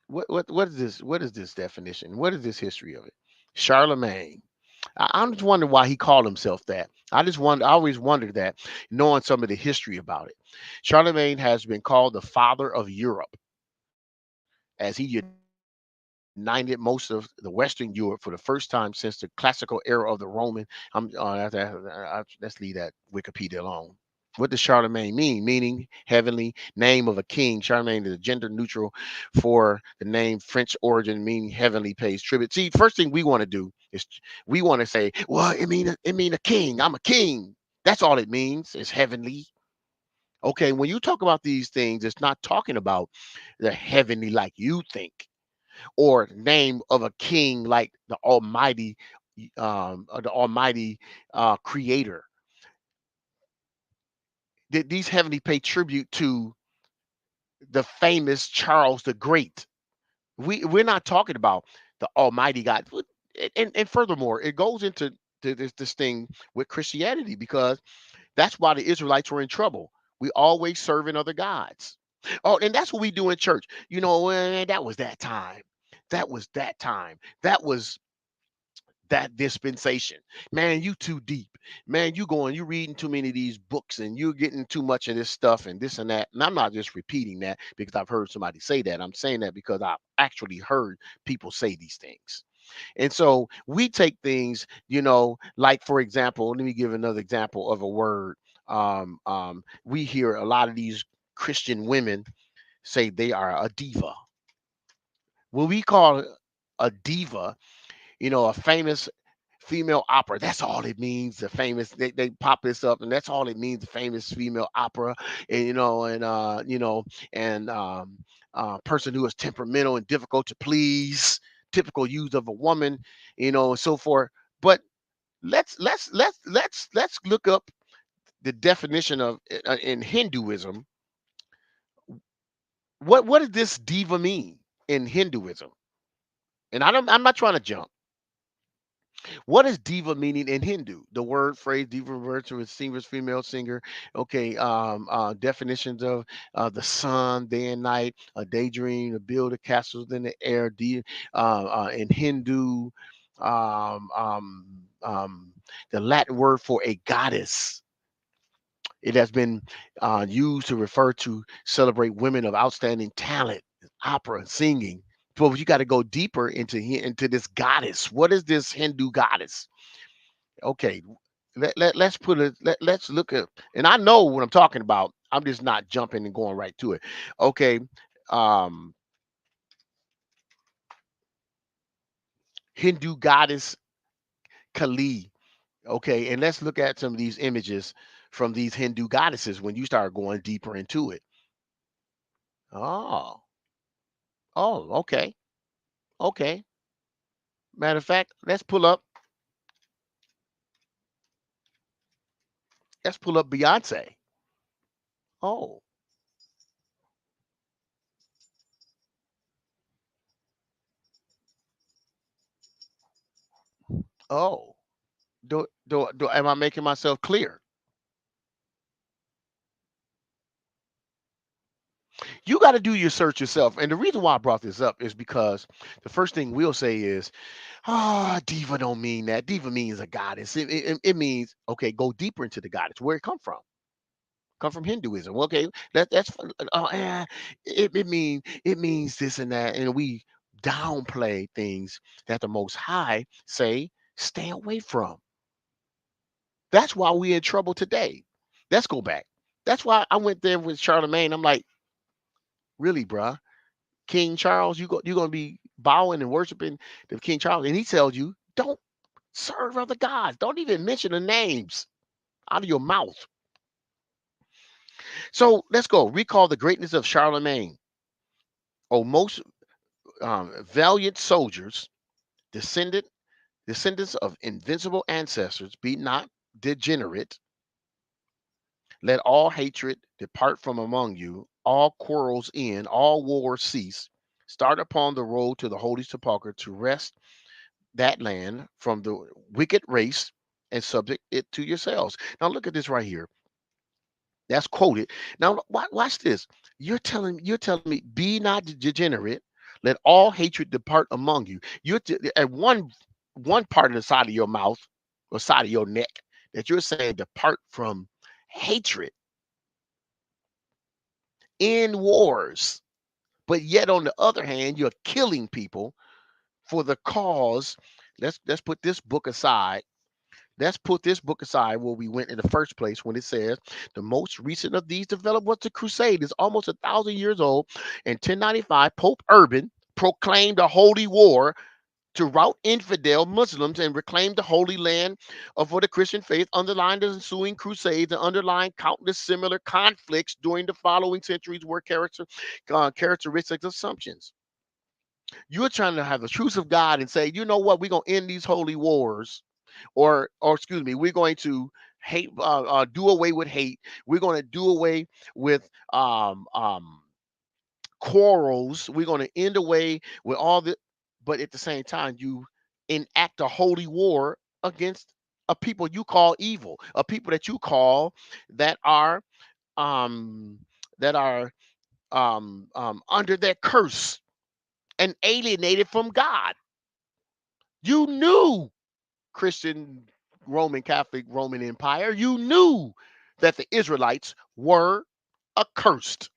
what is this? What is this definition? What is this history of it? Charlemagne. I'm just wondering why he called himself that. I just wonder. I always wondered that, knowing some of the history about it. Charlemagne has been called the father of Europe, as he united most of the Western Europe for the first time since the classical era of the Roman. Let's leave that Wikipedia alone. What does Charlemagne mean? Meaning heavenly name of a king. Charlemagne is a gender neutral for the name French origin, meaning heavenly pays tribute. See, first thing we want to do is we want to say, well, it mean a king. I'm a king. That's all it means. It's heavenly. Okay, when you talk about these things, it's not talking about the heavenly like you think, or name of a king like the Almighty Creator. These heavenly pay tribute to the famous Charles the Great. We're not talking about the Almighty God. And furthermore, it goes into this thing with Christianity, because that's why the Israelites were in trouble. We always serving other gods. Oh, and that's what we do in church. That was that time. That was that time. That was that dispensation. Man, you too deep. Man, you reading too many of these books and you're getting too much of this stuff and this and that. And I'm not just repeating that because I've heard somebody say that. I'm saying that because I've actually heard people say these things. And so we take things, like, for example, let me give another example of a word. We hear a lot of these Christian women say they are a diva. What we call a diva, a famous female opera. That's all it means. The famous they pop this up, and that's all it means. The famous female opera, and and person who is temperamental and difficult to please, typical use of a woman, and so forth. But let's look up the definition of in Hinduism. What does this diva mean in Hinduism? And I'm not trying to jump. What is diva meaning in Hindu? The word phrase diva refers to a singer's female singer. Okay, definitions of the sun, day and night, a daydream, a build of castles in the air. In Hindu, um, um, um, the Latin word for a goddess. It has been used to refer to celebrate women of outstanding talent, opera, singing. But you got to go deeper into this goddess. What is this Hindu goddess? Okay, let's put it. Let's look at. And I know what I'm talking about. I'm just not jumping and going right to it. Okay, um, Hindu goddess Kali. Okay, and let's look at some of these images from these Hindu goddesses when you start going deeper into it. Oh, oh, okay. Okay. Matter of fact, let's pull up Beyonce. Oh, oh. Am I making myself clear? You got to do your search yourself. And the reason why I brought this up is because the first thing we'll say is, diva don't mean that. Diva means a goddess. It means, okay, go deeper into the goddess. Where it come from? Come from Hinduism. Okay, that's it means this and that, and we downplay things that the Most High say stay away from. That's why we're in trouble today. Let's go back. That's why I went there with Charlemagne. I'm like, really, bruh? King Charles, you're gonna be bowing and worshiping the King Charles, and he tells you, don't serve other gods. Don't even mention the names out of your mouth. So let's go. Recall the greatness of Charlemagne. Oh, most valiant soldiers, descendant descendants of invincible ancestors, be not degenerate. Let all hatred depart from among you, all quarrels end, all wars cease. Start upon the road to the holy sepulchre to wrest that land from the wicked race and subject it to yourselves. Now look at this right here. That's quoted. Now watch this. You're telling me, be not degenerate. Let all hatred depart among you. At one part of the side of your mouth or side of your neck that you're saying depart from hatred in wars. But yet on the other hand, you're killing people for the cause. Let's put this book aside. Let's put this book aside where we went in the first place when it says the most recent of these developed was the crusade. It's almost 1,000 years old. In 1095, Pope Urban proclaimed a holy war to rout infidel Muslims and reclaim the Holy Land for the Christian faith, underlying the ensuing crusades and underlying countless similar conflicts during the following centuries were characteristic assumptions. You're trying to have the truth of God and say, you know what, we're going to end these holy wars, or excuse me, we're going to do away with hate. We're going to do away with quarrels. We're going to end away with all the, but at the same time, you enact a holy war against a people you call evil, a people that you call that are um that are under their curse and alienated from God. You knew Christian Roman Catholic Roman Empire. You knew that the Israelites were accursed.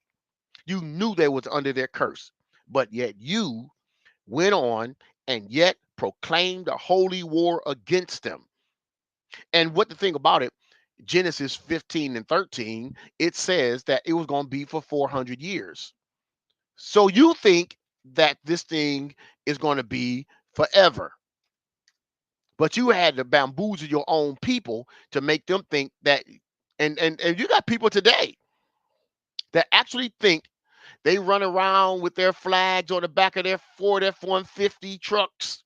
You knew they was under their curse, but yet you went on and yet proclaimed a holy war against them. And what the thing about it, Genesis 15 and 13, it says that it was going to be for 400 years. So you think that this thing is going to be forever. But you had to bamboozle your own people to make them think that, and you got people today that actually think they run around with their flags on the back of their Ford F-150 trucks.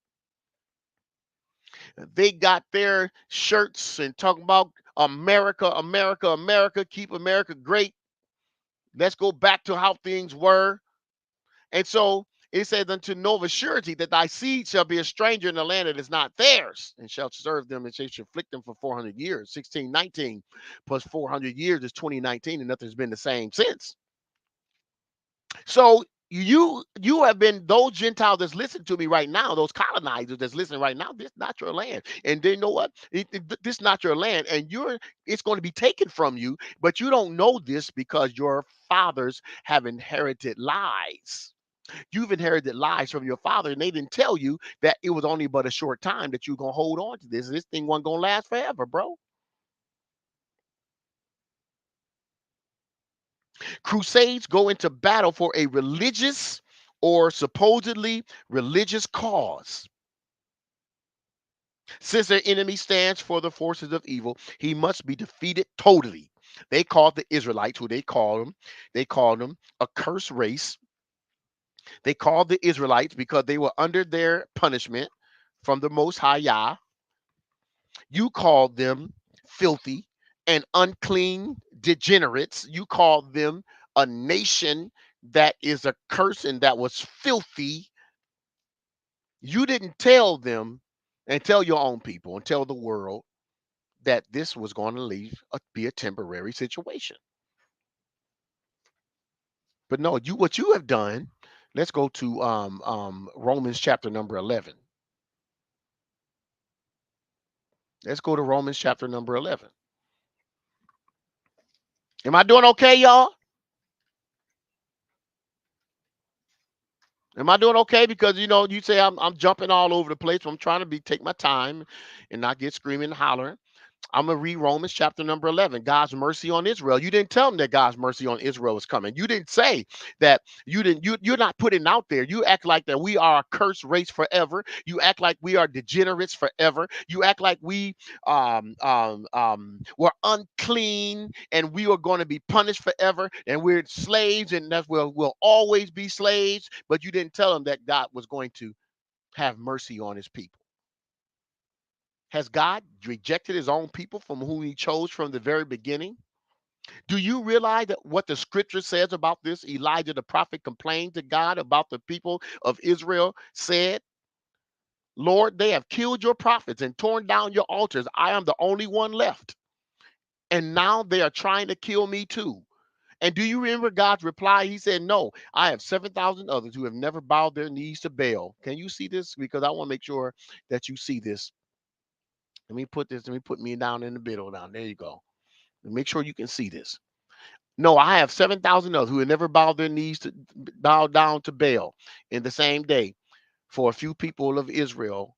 They got their shirts and talking about America, America, America, keep America great. Let's go back to how things were. And so it says, unto know of a surety that thy seed shall be a stranger in the land that is not theirs, and shall serve them, and shall afflict them for 400 years. 1619 plus 400 years is 2019, and nothing's been the same since. So you have been, those Gentiles that's listening to me right now, those colonizers that's listening right now, this not your land. And they know what? This not your land, and it's going to be taken from you, but you don't know this because your fathers have inherited lies. You've inherited lies from your father, and they didn't tell you that it was only but a short time that you're gonna hold on to this. This thing wasn't gonna last forever, bro. Crusades go into battle for a religious or supposedly religious cause. Since their enemy stands for the forces of evil, he must be defeated totally. They called the Israelites, who they called them a cursed race. They called the Israelites because they were under their punishment from the Most High Yah. You called them filthy and unclean degenerates. You called them a nation that is a curse and that was filthy. You didn't tell them and tell your own people and tell the world that this was going to be a temporary situation. But no, what you have done. Let's go to Romans chapter number 11. Let's go to Romans chapter number 11. Am I doing okay, y'all? Am I doing okay? Because you say I'm jumping all over the place. So I'm trying to take my time and not get screaming and hollering. I'm gonna read Romans chapter number 11. God's mercy on Israel. You didn't tell them that God's mercy on Israel was coming. You didn't say that. You didn't. You're not putting out there. You act like that we are a cursed race forever. You act like we are degenerates forever. You act like we were unclean and we are going to be punished forever and we're slaves and that's where we'll always be slaves. But you didn't tell them that God was going to have mercy on His people. Has God rejected his own people from whom he chose from the very beginning? Do you realize that what the scripture says about this? Elijah the prophet complained to God about the people of Israel, said, Lord, they have killed your prophets and torn down your altars. I am the only one left. And now they are trying to kill me too. And do you remember God's reply? He said, no, I have 7,000 others who have never bowed their knees to Baal. Can you see this? Because I want to make sure that you see this. Let me put me down in the middle down. There you go. Make sure you can see this. No, I have 7,000 others who have never bowed down to Baal in the same day. For a few people of Israel,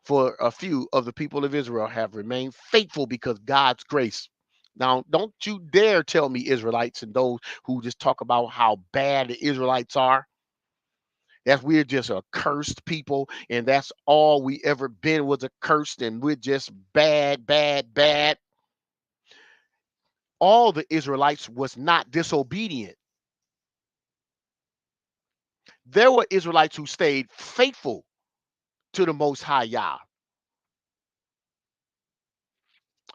for a few of the people of Israel have remained faithful because God's grace. Now, don't you dare tell me, Israelites, and those who just talk about how bad the Israelites are, that we're just a cursed people and that's all we ever been was a cursed and we're just bad, bad, bad. All the Israelites was not disobedient. There were Israelites who stayed faithful to the Most High Yah.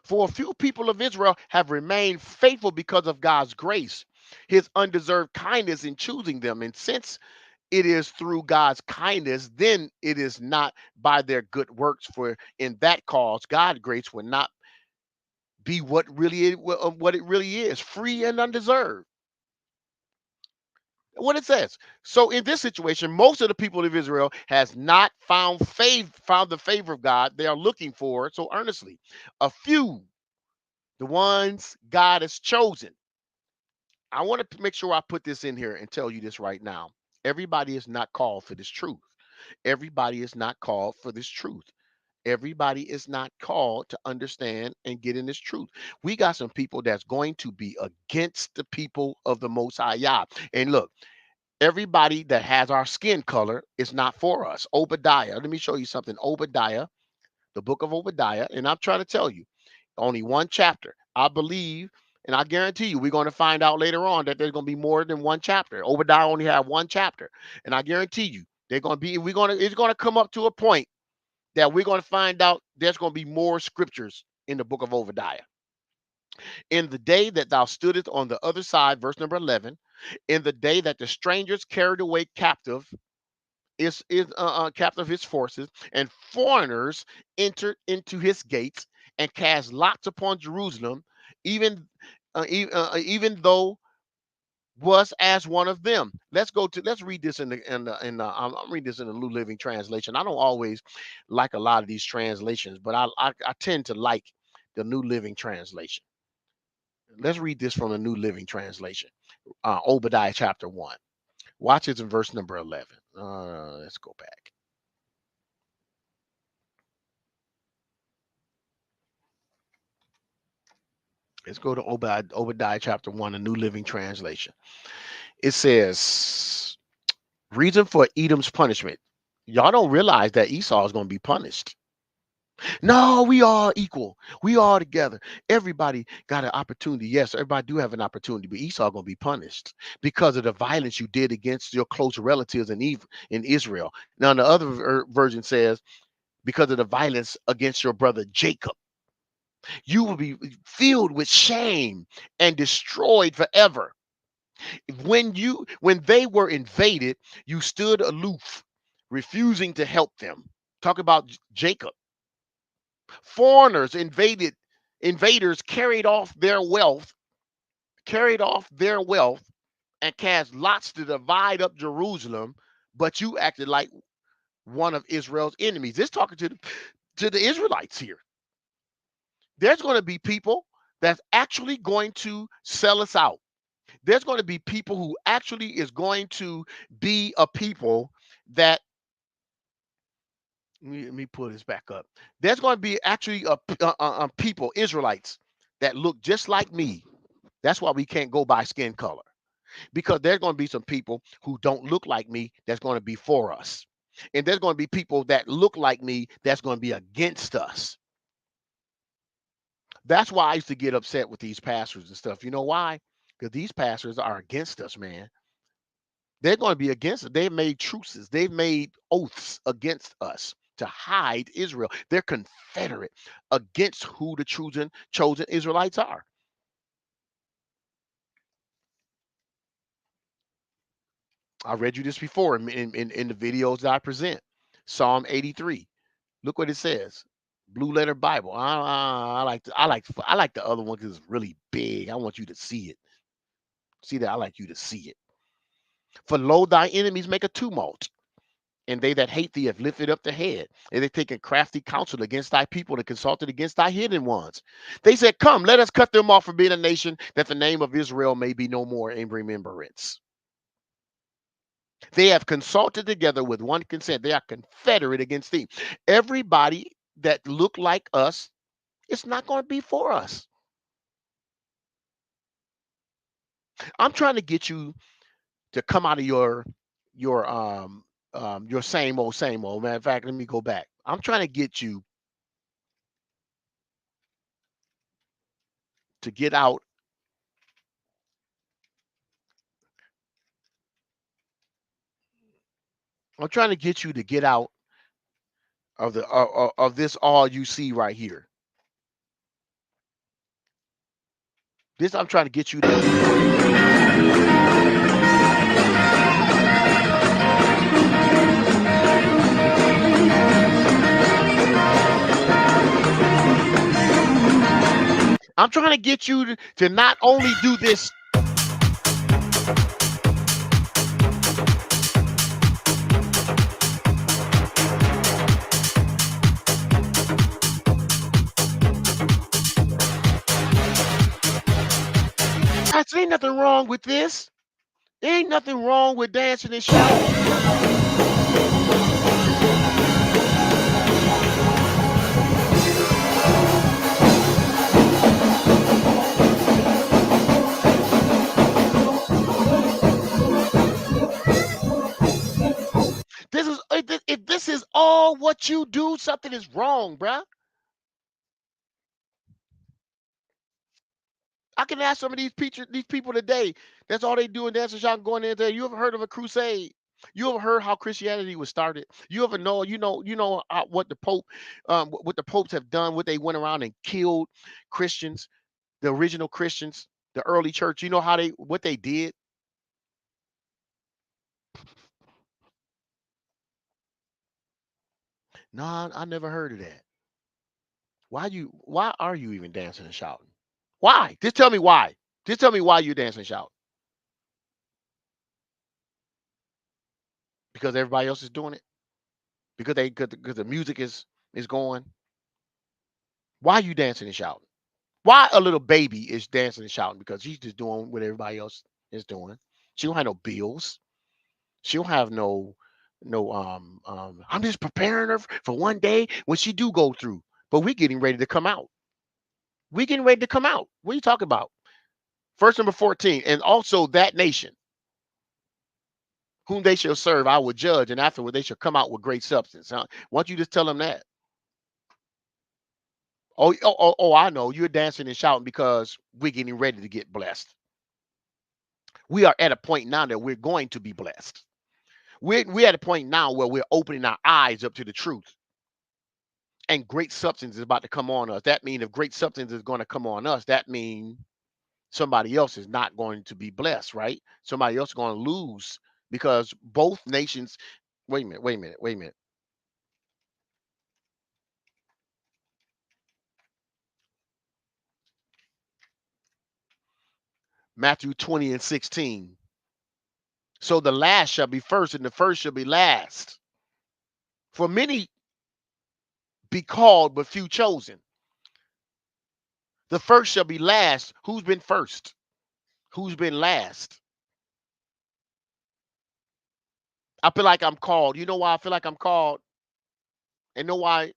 For a few people of Israel have remained faithful because of God's grace, his undeserved kindness in choosing them. And since it is through God's kindness, then it is not by their good works. For in that cause, God's grace will not be what it really is, free and undeserved. What it says. So in this situation, most of the people of Israel has not found the favor of God they are looking for so earnestly. A few, the ones God has chosen. I want to make sure I put this in here and tell you this right now. Everybody is not called for this truth. Everybody is not called for this truth. Everybody is not called to understand and get in this truth. We got some people that's going to be against the people of the Most High Yah. And look, everybody that has our skin color is not for us. Obadiah, let me show you something. Obadiah the book of Obadiah, and I'm trying to tell you, only one chapter. I believe, and I guarantee you, we're going to find out later on that there's going to be more than one chapter. Obadiah only had one chapter, and I guarantee you, they're going to be. It's going to come up to a point that we're going to find out there's going to be more scriptures in the book of Obadiah. In the day that thou stoodest on the other side, verse number 11, in the day that the strangers carried away captive captive his forces, and foreigners entered into his gates and cast lots upon Jerusalem, even though was as one of them. Let's read this I'm reading this in the New Living Translation. I don't always like a lot of these translations, but I tend to like the New Living Translation. Let's read this from the New Living Translation. Obadiah chapter 1. Watch it in verse number 11. Let's go back. Let's go to Obadiah chapter 1, the New Living Translation. It says, reason for Edom's punishment. Y'all don't realize that Esau is going to be punished. No, we are equal. We are together. Everybody got an opportunity. Yes, everybody do have an opportunity, but Esau going to be punished because of the violence you did against your close relatives in Israel. Now, the other version says, because of the violence against your brother Jacob, you will be filled with shame and destroyed forever. When they were invaded, you stood aloof, refusing to help them. Talk about Jacob. Foreigners invaders carried off their wealth, and cast lots to divide up Jerusalem, but you acted like one of Israel's enemies. It's talking to the Israelites here. There's going to be people that's actually going to sell us out. There's going to be people who actually is going to be a people that let me pull this back up. There's going to be actually a people, Israelites, that look just like me. That's why we can't go by skin color, because there's going to be some people who don't look like me that's going to be for us. And there's going to be people that look like me that's going to be against us. That's why I used to get upset with these pastors and stuff. You know why? Because these pastors are against us, man. They're going to be against us. They've made truces. They've made oaths against us to hide Israel. They're confederate against who the chosen Israelites are. I read you this before in the videos that I present. Psalm 83. Look what it says. Blue Letter Bible. I like the other one because it's really big. I want you to see it. See that? I like you to see it. For lo, thy enemies make a tumult, and they that hate thee have lifted up the head, and they taken crafty counsel against thy people, and consulted against thy hidden ones. They said, come, let us cut them off from being a nation, that the name of Israel may be no more in remembrance. They have consulted together with one consent. They are confederate against thee. Everybody that look like us, it's not going to be for us. I'm trying to get you to come out of your same old. Matter of fact, let me go back. I'm trying to get you to get out. I'm trying to get you to get out of the of this all you see right here. This I'm trying to get you to. I'm trying to get you to not only do this. There ain't nothing wrong with this. There ain't nothing wrong with dancing and shouting. This this is all what you do, something is wrong, bruh. I can ask some of these people today. That's all they do in dance and shout going in there. You ever heard of a crusade? You ever heard how Christianity was started? You ever know? You know what the Pope, what the popes have done. What they went around and killed Christians, the original Christians, the early church. You know how what they did? No, I never heard of that. Why are you even dancing and shouting? Why? Just tell me why. Just tell me why you're dancing and shouting. Because everybody else is doing it. Because the music is going. Why are you dancing and shouting? Why a little baby is dancing and shouting? Because she's just doing what everybody else is doing. She don't have no bills. She don't have no. I'm just preparing her for one day when she do go through. But we're getting ready to come out. We're getting ready to come out. What are you talking about? Verse number 14. And also that nation whom they shall serve, I will judge, and afterward they shall come out with great substance. Huh? Why don't you just tell them that? Oh, I know. You're dancing and shouting because we're getting ready to get blessed. We are at a point now that we're going to be blessed. We're at a point now where we're opening our eyes up to the truth. And great substance is about to come on us. That means if great substance is going to come on us, that means somebody else is not going to be blessed, right? Somebody else is going to lose because both nations. Wait a minute, wait a minute, wait a minute. Matthew 20 and 16. So the last shall be first, and the first shall be last. For many be called, but few chosen. The first shall be last. Who's been first? Who's been last? I feel like I'm called. You know why I feel like I'm called? And know why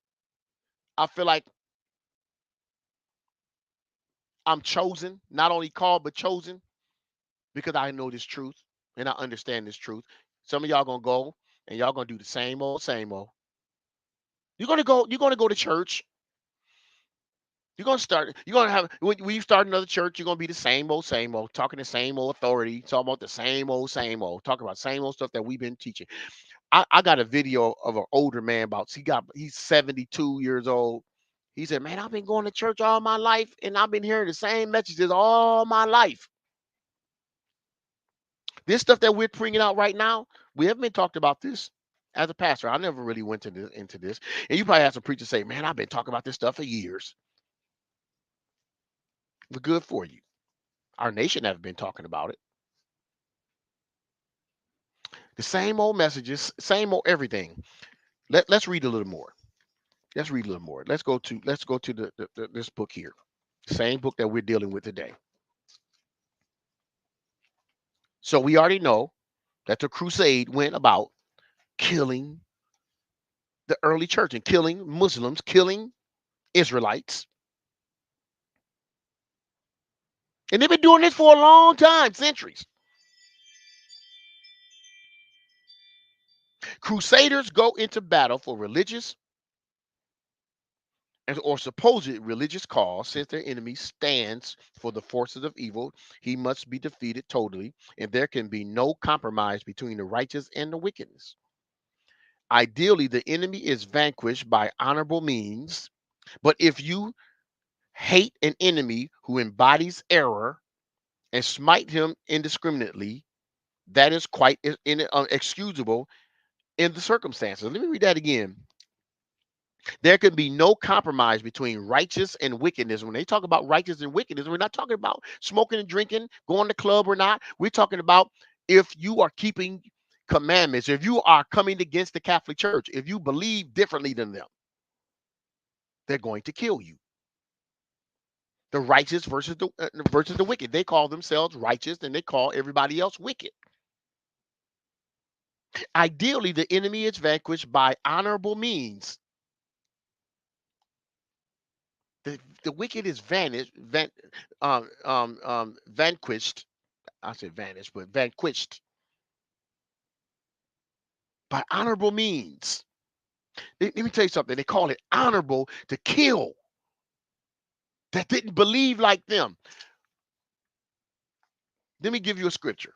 I feel like I'm chosen? Not only called, but chosen because I know this truth and I understand this truth. Some of y'all gonna go and y'all gonna do the same old, same old. You're gonna go to church. You're gonna have when you start another church, you're gonna be the same old, talking the same old authority, talking about the same old, talking about same old stuff that we've been teaching. I got a video of an older man about he's 72 years old. He said, "Man, I've been going to church all my life, and I've been hearing the same messages all my life. This stuff that we're bringing out right now, we haven't been talked about this." As a pastor, I never really went into this. And you probably have some preachers say, "Man, I've been talking about this stuff for years." We're good for you. Our nation has been talking about it. The same old messages, same old everything. Let's read a little more. Let's read a little more. Let's go to this book here. Same book that we're dealing with today. So we already know that the crusade went about killing the early church and killing Muslims, killing Israelites. And they've been doing this for a long time, centuries. Crusaders go into battle for religious or supposed religious cause. Since their enemy stands for the forces of evil, he must be defeated totally, and there can be no compromise between the righteous and the wickedness. Ideally, the enemy is vanquished by honorable means, but if you hate an enemy who embodies error and smite him indiscriminately, that is quite inexcusable in the circumstances. Let me read that again. There can be no compromise between righteous and wickedness. When they talk about righteous and wickedness, we're not talking about smoking and drinking, going to club or not. We're talking about if you are keeping commandments, if you are coming against the Catholic Church, if you believe differently than them, they're going to kill you. The righteous versus the wicked. They call themselves righteous and they call everybody else wicked. Ideally, the enemy is vanquished by honorable means. The wicked is vanquished. I said vanished, but vanquished by honorable means. Let me tell you something. They call it honorable to kill that didn't believe like them. Let me give you a scripture.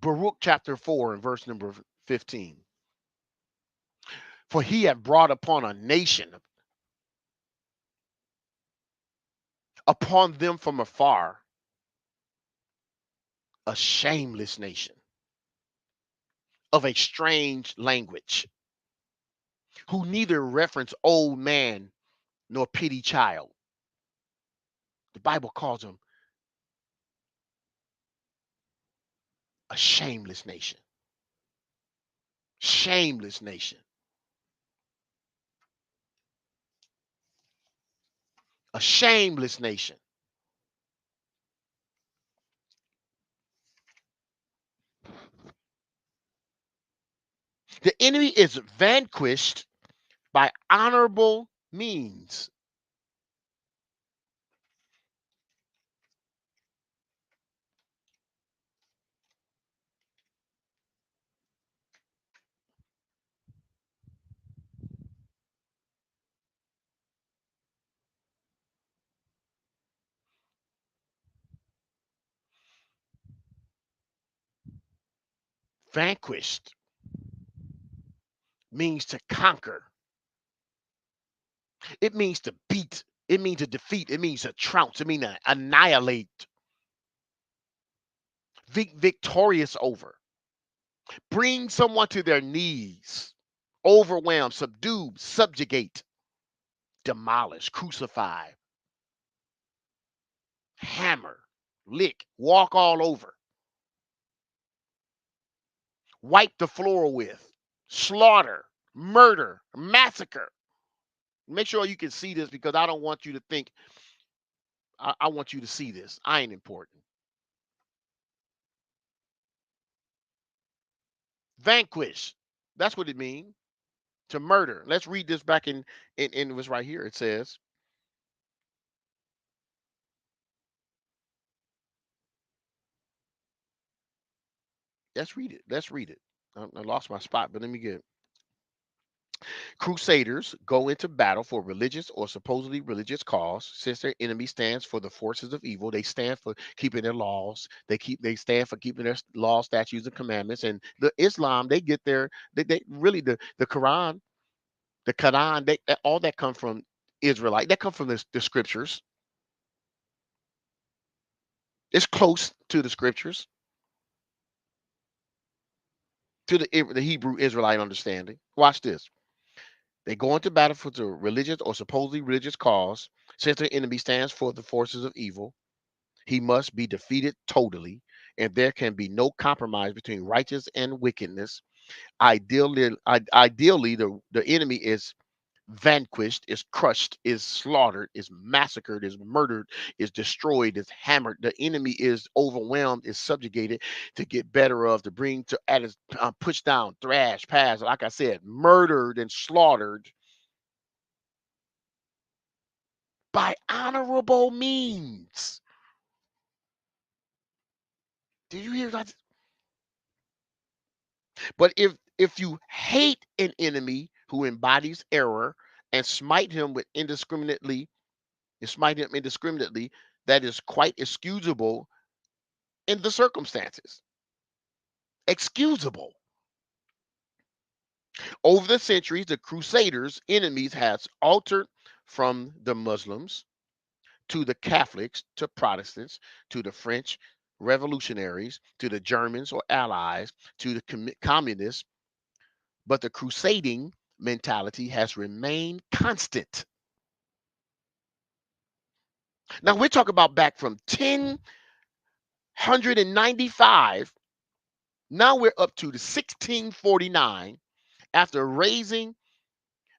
Baruch chapter 4 and verse number 15. For he had brought upon a nation, upon them from afar, a shameless nation of a strange language, who neither reference old man nor pity child. The Bible calls them a shameless nation. Shameless nation. A shameless nation. The enemy is vanquished by honorable means. Vanquished means to conquer. It means to beat. It means to defeat. It means to trounce. It means to annihilate. Victorious over. Bring someone to their knees. Overwhelm, subdue, subjugate, demolish, crucify, hammer, lick, walk all over, wipe the floor with, slaughter, murder, massacre. Make sure you can see this because I don't want you to think, I want you to see this. I ain't important. Vanquish. That's what it means to murder. Let's read this back in what's right here. It says, let's read it. Let's read it. I lost my spot, but let me get it. Crusaders go into battle for religious or supposedly religious cause. Since their enemy stands for the forces of evil, they stand for keeping their laws. They stand for keeping their laws, statutes, and commandments. And the Islam, they get their they really the Quran, all that come from Israelite. That come from the scriptures. It's close to the scriptures, to the Hebrew Israelite understanding. Watch this. They go into battle for the religious or supposedly religious cause. Since their enemy stands for the forces of evil, he must be defeated totally, and there can be no compromise between righteousness and wickedness. Ideally, the enemy is vanquished, is crushed, is slaughtered, is massacred, is murdered, is destroyed, is hammered. The enemy is overwhelmed, is subjugated to get better of, to bring to at his push down, thrash, pass. Like I said, murdered and slaughtered by honorable means. Did you hear that? But if you hate an enemy who embodies error and smite him with indiscriminately, you smite him indiscriminately, that is quite excusable in the circumstances. Excusable. Over the centuries, the Crusaders' enemies has altered from the Muslims to the Catholics to Protestants to the French revolutionaries to the Germans or allies to the communists, but the crusading mentality has remained constant. Now we're talking about back from 1095. Now we're up to the 1649 after raising,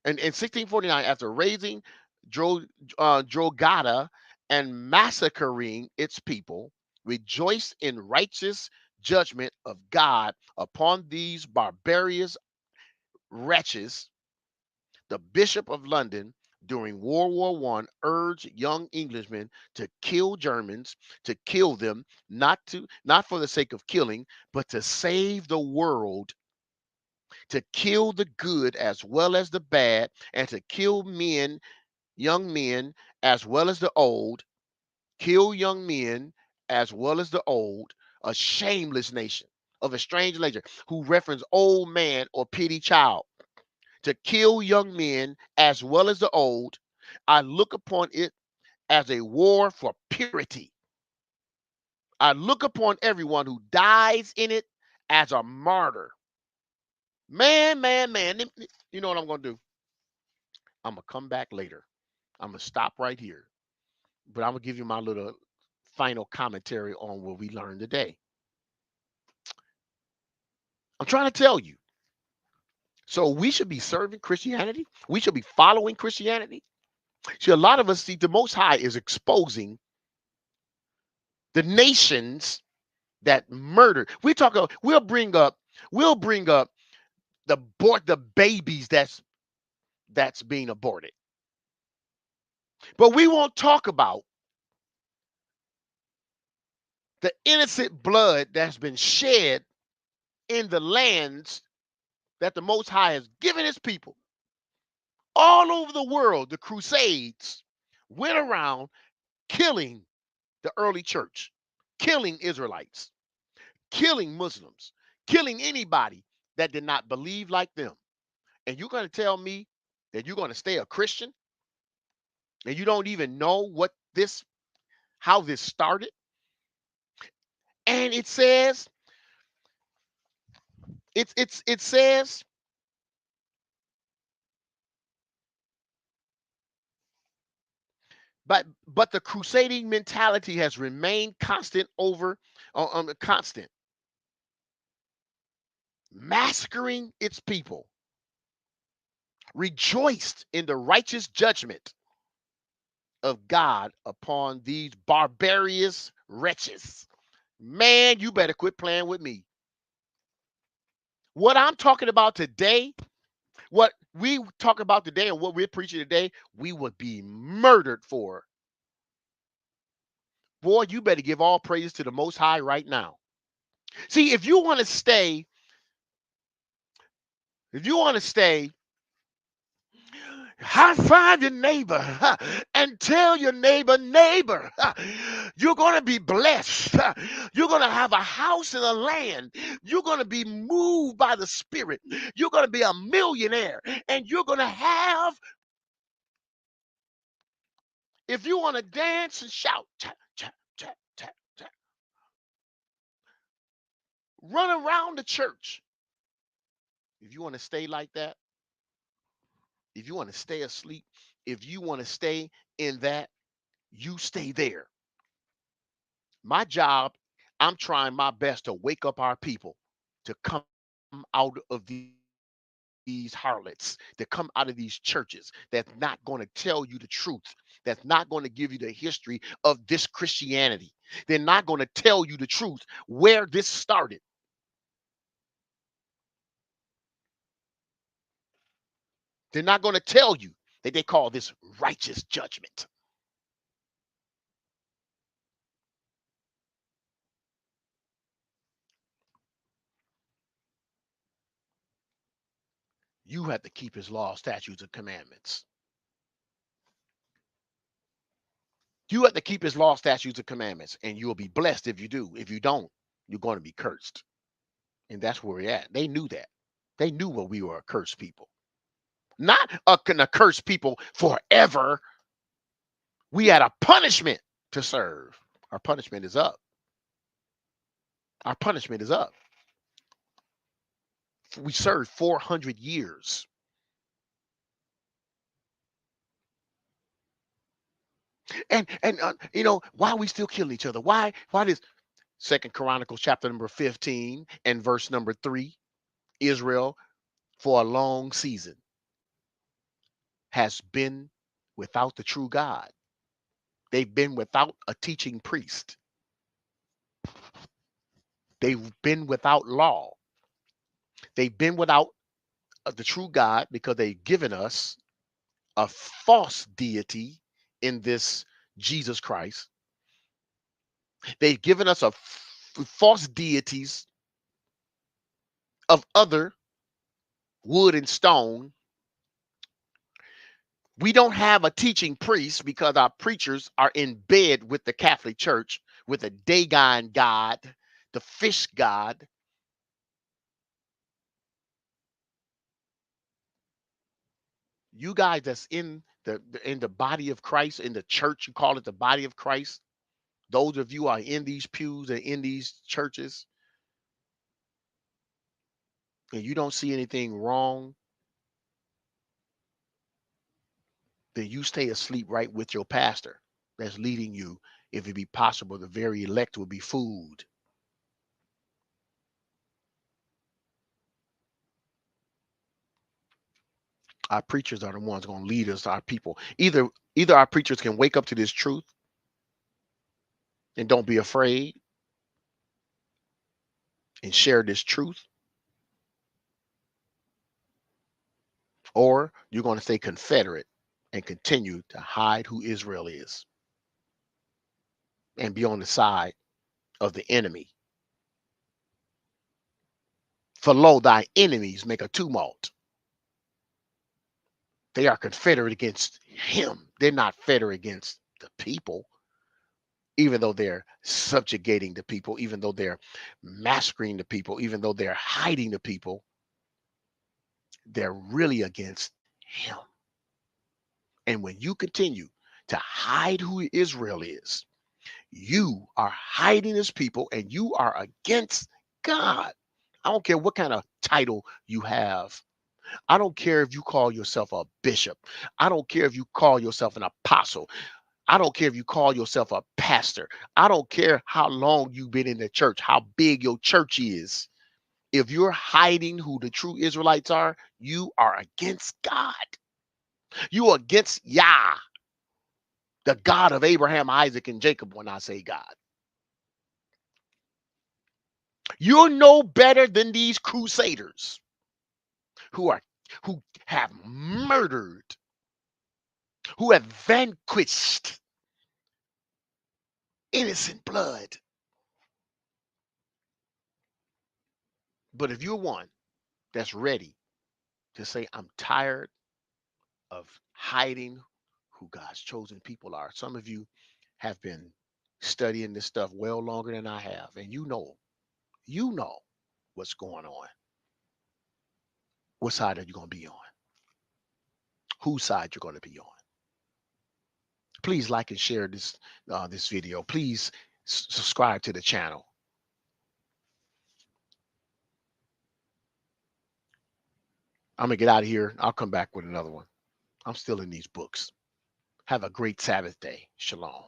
and in 1649 after raising Drogheda and massacring its people, rejoice in righteous judgment of God upon these barbarous wretches, the Bishop of London during World War One urged young Englishmen to kill Germans, to kill them, not for the sake of killing, but to save the world, to kill the good as well as the bad, and to kill men, young men as well as the old, kill young men as well as the old, a shameless nation of a strange nature who reference old man or pity child, to kill young men as well as the old. I look upon it as a war for purity. I look upon everyone who dies in it as a martyr. Man. You know what I'm going to do? I'm going to come back later. I'm going to stop right here. But I'm going to give you my little final commentary on what we learned today. I'm trying to tell you. So we should be serving Christianity. We should be following Christianity. See, a lot of us see the Most High is exposing the nations that murdered. We'll bring up the babies that's being aborted. But we won't talk about the innocent blood that's been shed in the lands that the Most High has given his people. All over the world, the Crusades went around killing the early church, killing Israelites, killing Muslims, killing anybody that did not believe like them. And you're going to tell me that you're going to stay a Christian and you don't even know how this started? And it says, it says, but the crusading mentality has remained constant constant, massacring its people, rejoiced in the righteous judgment of God upon these barbarous wretches. Man, you better quit playing with me. What I'm talking about today, what we talk about today and what we're preaching today, we would be murdered for. Boy, you better give all praise to the Most High right now. See, if you want to stay, high five your neighbor and tell your neighbor, you're going to be blessed. You're going to have a house and a land. You're going to be moved by the Spirit. You're going to be a millionaire. And you're going to have, if you want to dance and shout, tap, tap, tap, tap, tap, run around the church. If you want to stay like that, if you want to stay asleep, if you want to stay in that, you stay there. My job, I'm trying my best to wake up our people to come out of these harlots, to come out of these churches that's not going to tell you the truth, that's not going to give you the history of this Christianity. They're not going to tell you the truth where this started. They're not going to tell you that they call this righteous judgment. You have to keep his law, statutes, and commandments. You have to keep his law, statutes, and commandments, and you'll be blessed if you do. If you don't, you're going to be cursed. And that's where we're at. They knew that. They knew what we were, a cursed people. Not a cursed people forever. We had a punishment to serve. Our punishment is up. Our punishment is up. We served 400 years. And why we still killing each other? Why this Second Chronicles chapter number 15 and verse number 3, Israel for a long season has been without the true God. They've been without a teaching priest. They've been without law. They've been without of the true God because they've given us a false deity in this Jesus Christ. They've given us a false deities of other wood and stone. We don't have a teaching priest because our preachers are in bed with the Catholic Church, with a Dagon God, the fish god. You guys that's in the body of Christ, in the church, you call it the body of Christ. Those of you are in these pews and in these churches, and you don't see anything wrong, then you stay asleep right with your pastor that's leading you. If it be possible, the very elect will be fooled. Our preachers are the ones going to lead us, our people. Either our preachers can wake up to this truth and don't be afraid and share this truth, or you're going to stay Confederate and continue to hide who Israel is and be on the side of the enemy. For lo, thy enemies make a tumult. They are confederate against him. They're not federate against the people, even though they're subjugating the people, even though they're massacring the people, even though they're hiding the people. They're really against him. And when you continue to hide who Israel is, you are hiding his people and you are against God. I don't care what kind of title you have. I don't care if you call yourself a bishop. I don't care if you call yourself an apostle. I don't care if you call yourself a pastor. I don't care how long you've been in the church, how big your church is. If you're hiding who the true Israelites are, you are against God. You are against Yah, the God of Abraham, Isaac, and Jacob. When I say God, you're no better than these crusaders who have murdered, who have vanquished innocent blood. But if you're one that's ready to say, I'm tired of hiding who God's chosen people are. Some of you have been studying this stuff well longer than I have, and you know what's going on. What side are you going to be on? Whose side you're going to be on? Please like and share this video. Please subscribe to the channel. I'm gonna get out of here. I'll come back with another one. I'm still in these books. Have a great Sabbath day. Shalom.